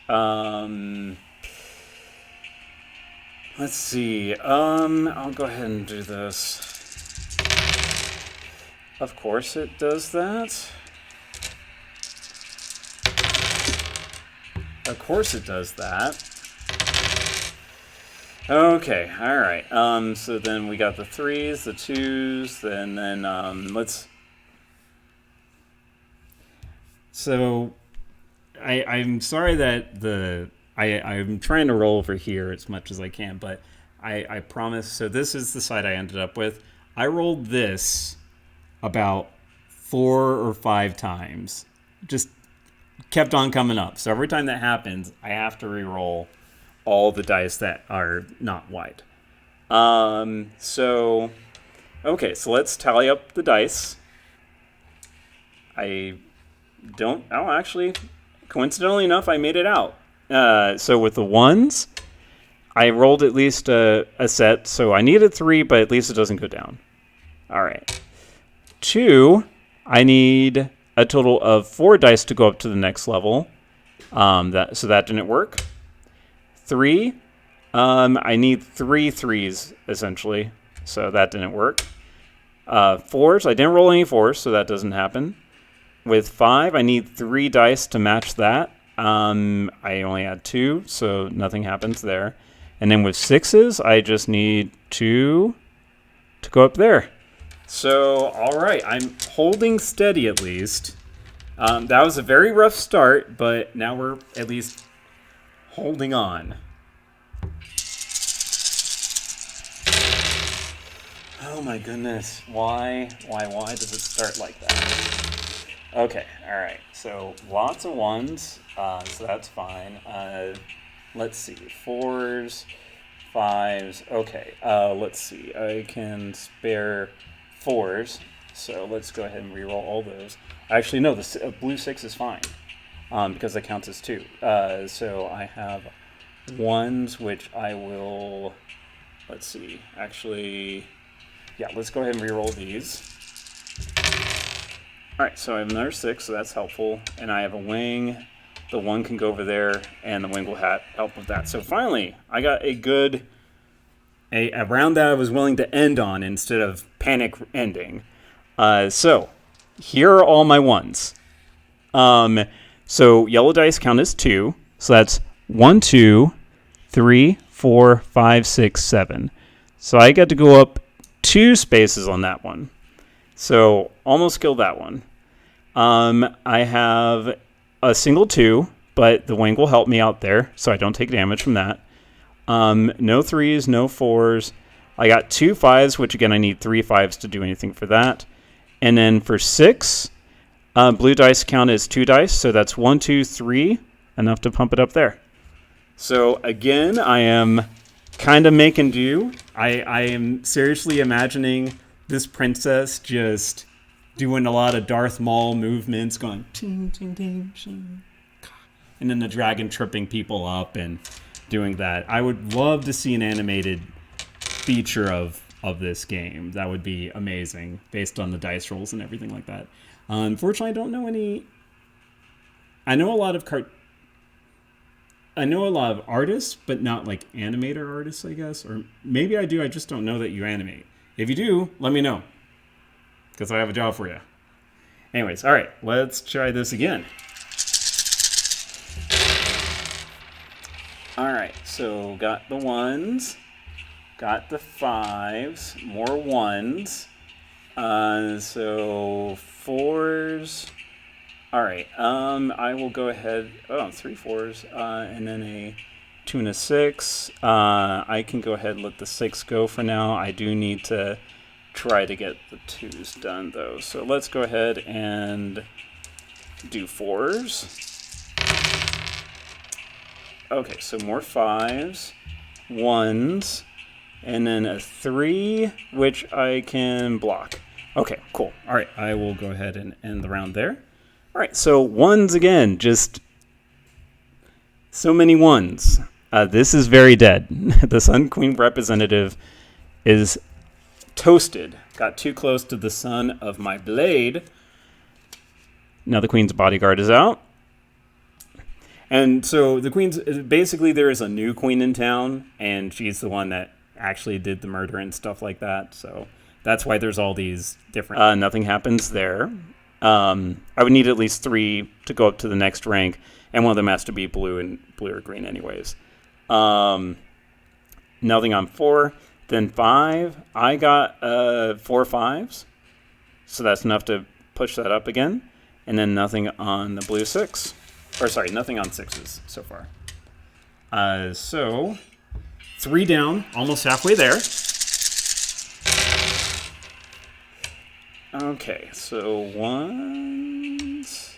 Let's see. I'll go ahead and do this. Of course, it does that. Of course it does that. Okay, all right. So then we got the 3s, the 2s, and then let's. So, I'm sorry that I'm trying to roll over here as much as I can, but I promise. So this is the side I ended up with. I rolled this about 4 or 5 times. Just kept on coming up. So every time that happens, I have to re-roll all the dice that are not white. Okay, so let's tally up the dice. Actually, coincidentally enough, I made it out. So with the 1s, I rolled at least a set, so I needed 3, but at least it doesn't go down. All right. 2, I need a total of 4 dice to go up to the next level. So that didn't work. 3, I need 3 3s, essentially. So that didn't work. 4s, I didn't roll any 4s, so that doesn't happen. With 5, I need 3 dice to match that. I only had 2, so nothing happens there. And then with 6s, I just need 2 to go up there. So, all right, I'm holding steady at least. That was a very rough start, but now we're at least holding on. Oh my goodness, why does it start like that? Okay, all right, so lots of 1s, so that's fine. Let's see, 4s, 5s, okay, let's see, I can spare 4s, so let's go ahead and reroll all those. Actually, no, the blue 6 is fine, because that counts as 2. So I have 1s, which I will, let's see, actually, yeah, let's go ahead and reroll these. All right, so I have another 6, so that's helpful, and I have a wing. The 1 can go over there, and the wing will help with that. So finally, I got a round that I was willing to end on instead of panic ending. So here are all my 1s. So yellow dice count as 2. So that's 1, 2, 3, 4, 5, 6, 7. So I get to go up 2 spaces on that one. So almost killed that one. I have a single 2, but the wing will help me out there, so I don't take damage from that. No 3s, no 4s. I got 2 5s, which again I need 3 5s to do anything for that. And then for 6, blue dice count as 2 dice, so that's 1, 2, 3, enough to pump it up there. So again, I am kind of making do. I am seriously imagining this princess just doing a lot of Darth Maul movements, going ting ting ting ting, and then the dragon tripping people up and doing that. I would love to see an animated feature of this game. That would be amazing, based on the dice rolls and everything like that. Unfortunately, I don't know any. I know a lot of artists, but not like animator artists, I guess. Or maybe I do, I just don't know that you animate. If you do, let me know, because I have a job for you. Anyways, all right, let's try this again. All right, so got the ones, got the fives, more ones. So fours. All right, I will go ahead. Oh, 3 4s, and then a 2 and a 6. I can go ahead and let the 6 go for now. I do need to try to get the 2s done, though. So let's go ahead and do 4s. Okay, so more 5s, 1s, and then a 3, which I can block. Okay, cool. All right, I will go ahead and end the round there. All right, so 1s again, just so many 1s. This is very dead. The Sun Queen representative is toasted. Got too close to the sun of my blade. Now the Queen's bodyguard is out. And so the Queen's, basically there is a new queen in town, and she's the one that actually did the murder and stuff like that. So that's why there's all these different... nothing happens there. I would need at least 3 to go up to the next rank, and one of them has to be blue or green anyways. Nothing on 4. Then 5. I got 4 5s, so that's enough to push that up again. And then nothing on the blue 6. Or sorry, nothing on 6s so far. So 3 down, almost halfway there. Okay, so 1s.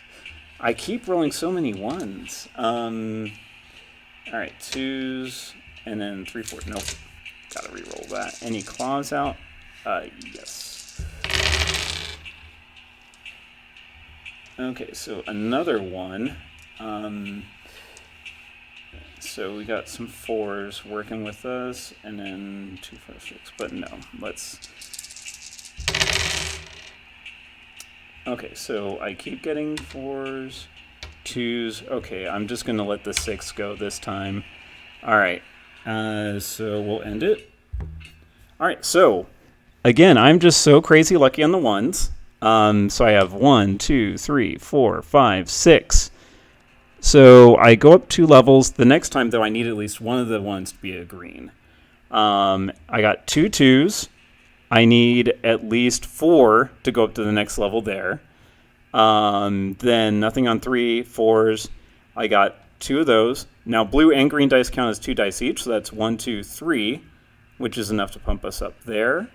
I keep rolling so many 1s. All right, 2s, and then 3 4. Nope, gotta re-roll that. Any claws out? Yes. Okay, so another 1. So we got some 4s working with us, and then 2 5 6. But no, let's. Okay, so I keep getting 4s, 2s. Okay, I'm just gonna let the 6 go this time. All right, so we'll end it. All right, so again, I'm just so crazy lucky on the 1s. So I have 1, 2, 3, 4, 5, 6. So I go up 2 levels. The next time, though, I need at least one of the 1s to be a green. I got 2 2s. I need at least 4 to go up to the next level there. Then nothing on 3, 4s. I got 2 of those. Now blue and green dice count as 2 dice each, so that's 1, 2, 3, which is enough to pump us up there.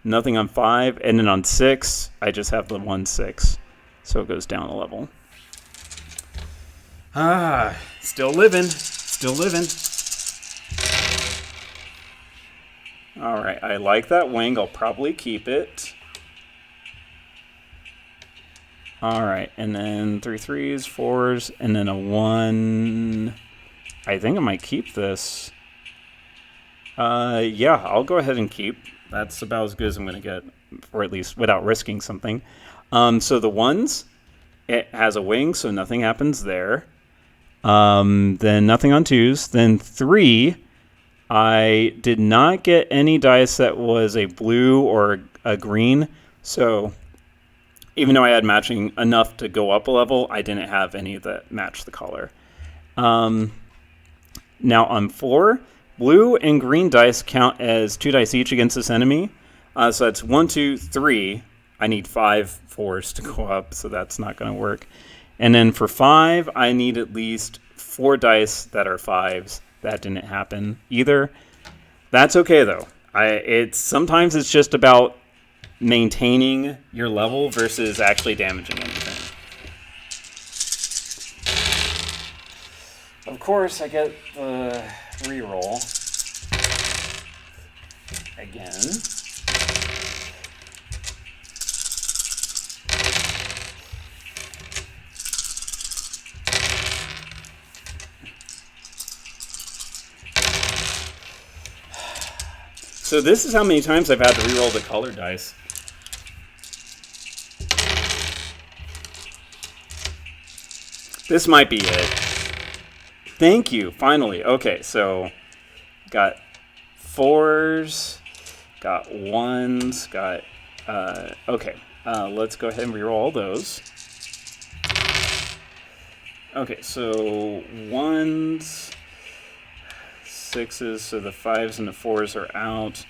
Nothing on 5, and then on 6, I just have the 1 6, so it goes down a level. Still living. All right, I like that wing. I'll probably keep it. All right, and then 3 3s, 4s, and then a 1. I think I might keep this. Yeah, I'll go ahead and keep. That's about as good as I'm going to get, or at least without risking something. So the 1s, it has a wing, so nothing happens there. Then nothing on 2s. Then 3, I did not get any dice that was a blue or a green. So even though I had matching enough to go up a level, I didn't have any that matched the color. Now on 4, blue and green dice count as 2 dice each against this enemy. So that's 1, 2, 3. I need 5 4s to go up, so that's not going to work. And then for 5, I need at least 4 dice that are 5s. That didn't happen either. That's okay, though. Sometimes it's just about maintaining your level versus actually damaging anything. course, I get the reroll again. So this is how many times I've had to reroll the colored dice. This might be it. Thank you, finally. Okay, so got 4s, got 1s, got, okay. Let's go ahead and reroll all those. Okay, so 1s, 6s, so the 5s and the 4s are out.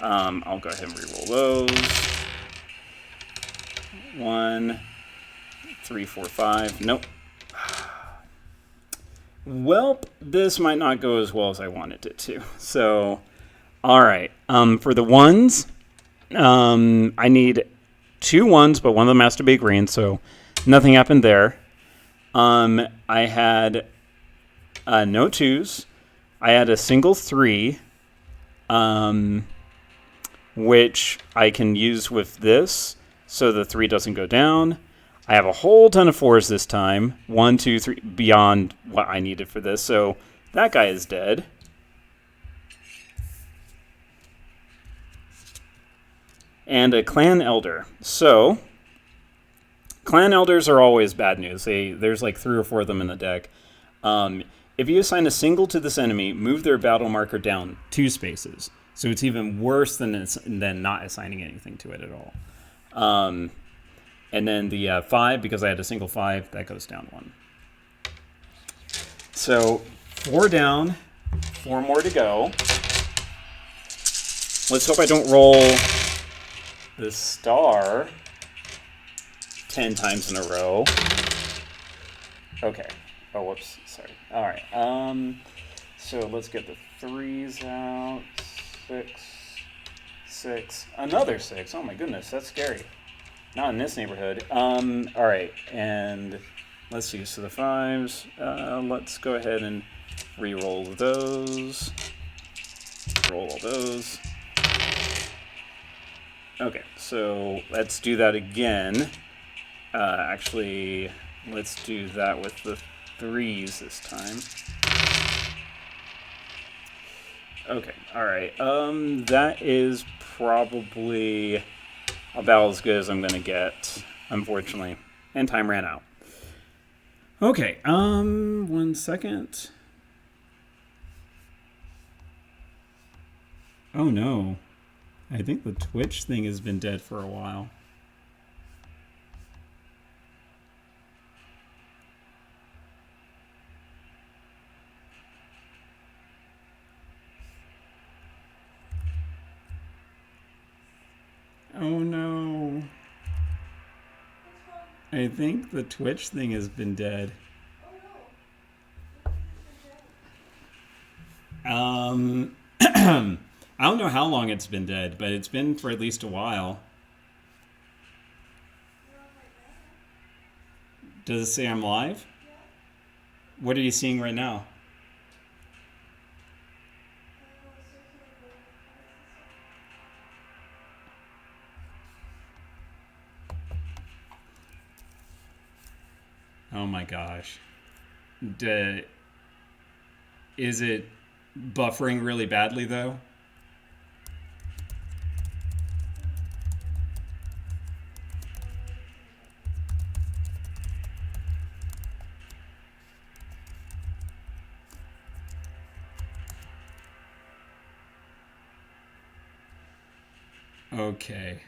I'll go ahead and reroll those. 1, 3, 4, 5. Nope. Welp, this might not go as well as I wanted it to. So, all right. For the 1s, I need 2 1s, but one of them has to be green, so nothing happened there. I had no 2s. I had a single 3, which I can use with this, so the 3 doesn't go down. I have a whole ton of 4s this time. 1, 2, 3, beyond what I needed for this. So that guy is dead. And a clan elder. So clan elders are always bad news. There's like 3 or 4 of them in the deck. If you assign a single to this enemy, move their battle marker down 2 spaces. So it's even worse than not assigning anything to it at all. And then the 5, because I had a single 5, that goes down 1. So 4 down, 4 more to go. Let's hope I don't roll the star 10 times in a row. Okay. Oh, whoops. Sorry. All right. So let's get the 3s out. 6, 6, another 6. Oh my goodness, that's scary. Not in this neighborhood. All right, and let's see. So the 5s. Let's go ahead and re-roll those. Roll all those. Okay, so let's do that again. Actually, let's do that with the 3s this time. Okay, all right. That is probably about as good as I'm gonna get, unfortunately. And time ran out. Okay, 1 second. Oh no. I think the Twitch thing has been dead for a while. Oh no. I think the Twitch thing has been dead. I don't know how long it's been dead, but it's been for at least a while. Does it say I'm live? What are you seeing right now? Oh my gosh. Is it buffering really badly though? Okay.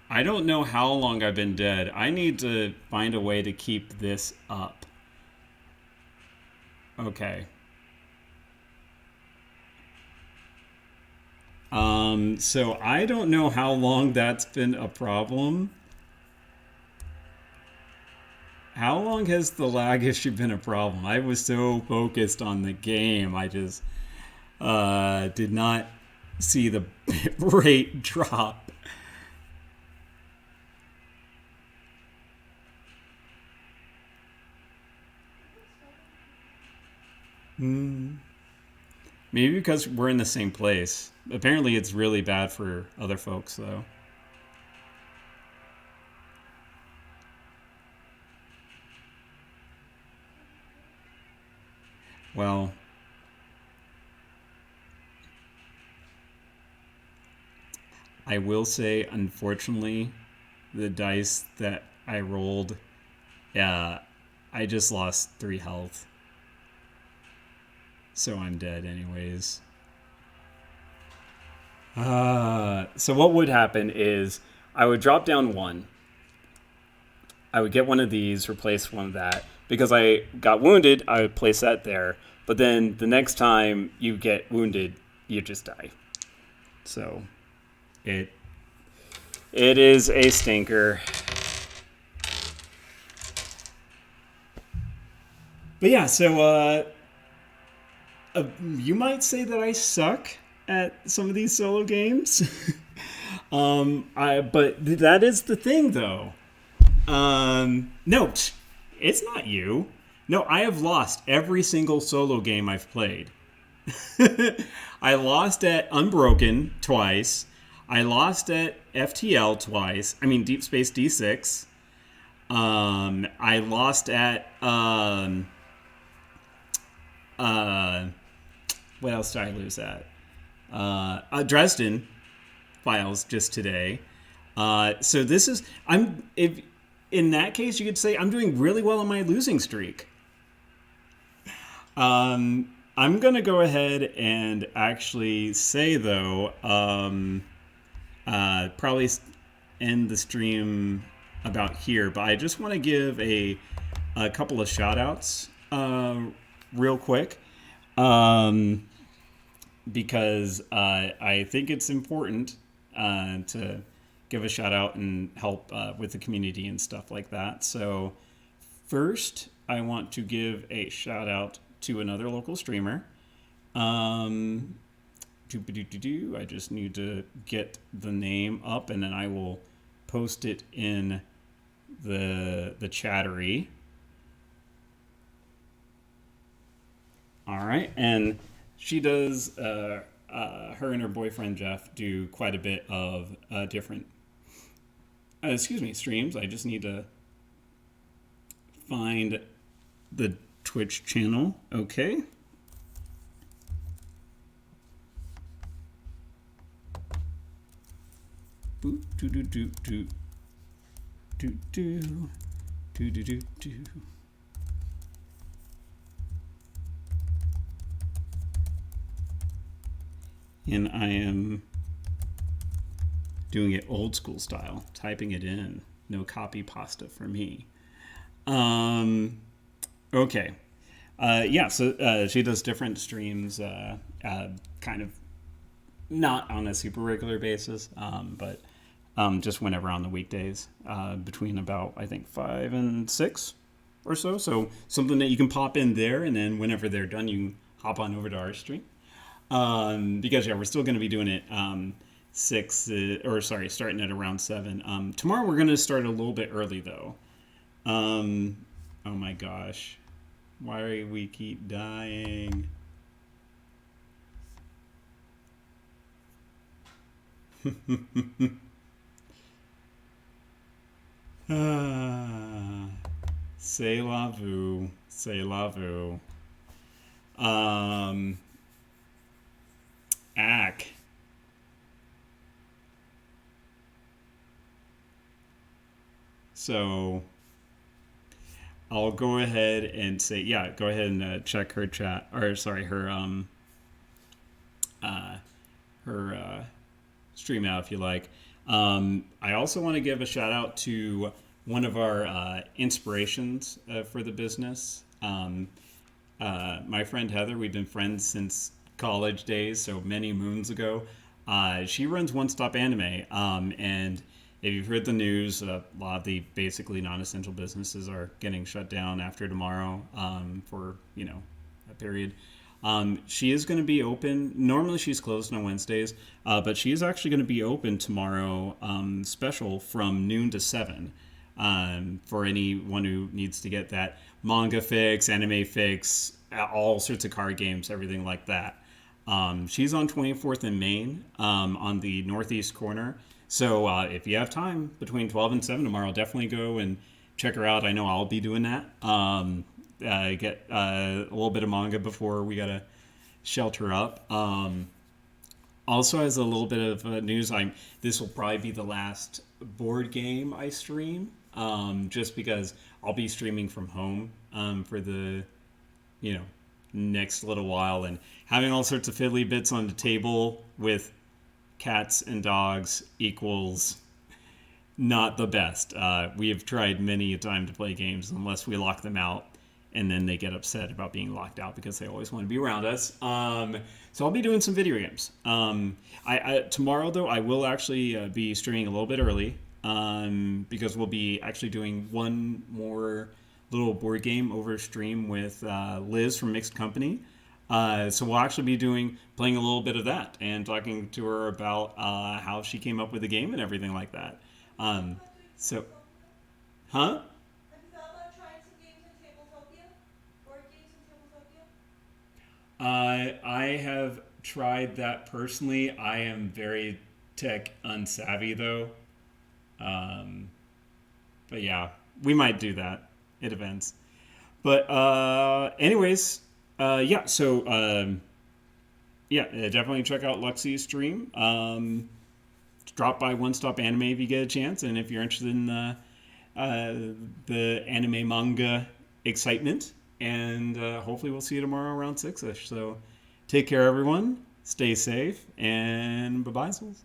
I don't know how long I've been dead. I need to find a way to keep this up. Okay. So I don't know how long that's been a problem. How long has the lag issue been a problem? I was so focused on the game, I just did not see the bit rate drop. Maybe because we're in the same place. Apparently, it's really bad for other folks, though. Well, I will say, unfortunately, the dice that I rolled, I just lost 3 health. So I'm dead, anyways. So what would happen is I would drop down one. I would get one of these, replace one of that. Because I got wounded, I would place that there. But then the next time you get wounded, you just die. So it is a stinker. But yeah, so you might say that I suck at some of these solo games. But that is the thing, though. No, it's not you. No, I have lost every single solo game I've played. I lost at Unbroken twice. I lost at FTL twice. I mean, Deep Space D6. I lost at what else did I lose at? Dresden files just today. So this is if in that case you could say I'm doing really well on my losing streak. I'm gonna go ahead and actually say though, probably end the stream about here, but I just want to give a couple of shout outs real quick. Because I think it's important to give a shout out and help with the community and stuff like that. So first, I want to give a shout out to another local streamer. I just need to get the name up and then I will post it in the chattery. All right, and she does, her and her boyfriend Jeff do quite a bit of different, streams. I just need to find the Twitch channel. Okay. Boop, doo doo doo doo doo doo doo doo doo doo. And I am doing it old school style, typing it in. No copy pasta for me. Okay. So she does different streams, kind of not on a super regular basis, but just whenever on the weekdays, between about, I think, 5 and 6 or so. So something that you can pop in there, and then whenever they're done, you can hop on over to our stream. Because we're still going to be doing it starting at around 7. Tomorrow we're going to start a little bit early though. Oh my gosh, why do we keep dying? C'est la vu, c'est la vu. Ack. So I'll go ahead and say, go ahead and check her chat, or sorry, her stream out if you like. I also want to give a shout out to one of our inspirations for the business. My friend Heather, we've been friends since college days, so many moons ago. She runs One Stop Anime, and if you've heard the news, a lot of the basically non-essential businesses are getting shut down after tomorrow for a period. She is going to be open. Normally she's closed on Wednesdays, but she is actually going to be open tomorrow, special from noon to 7, for anyone who needs to get that manga fix, anime fix, all sorts of card games, everything like that. She's on 24th and Main on the northeast corner. So if you have time between 12 and 7 tomorrow, definitely go and check her out. I know I'll be doing that. Get a little bit of manga before we got to shelter up. Also, as a little bit of news, this will probably be the last board game I stream, just because I'll be streaming from home for the next little while, and having all sorts of fiddly bits on the table with cats and dogs equals not the best. We have tried many a time to play games unless we lock them out, and then they get upset about being locked out because they always want to be around us. So I'll be doing some video games. Tomorrow, though, I will actually be streaming a little bit early because we'll be actually doing one more little board game over stream with Liz from Mixed Company. So we'll actually be playing a little bit of that and talking to her about how she came up with the game and everything like that. So, huh? Have you thought about trying some games in Tabletopia? Board games in Tabletopia? I have tried that personally. I am very tech unsavvy though. But yeah, we might do that. It depends. But anyways, yeah. So definitely check out Luxie's stream. Drop by One Stop Anime if you get a chance, and if you're interested in the anime manga excitement. And hopefully we'll see you tomorrow around 6ish. So take care, everyone. Stay safe, and bye-bye, souls.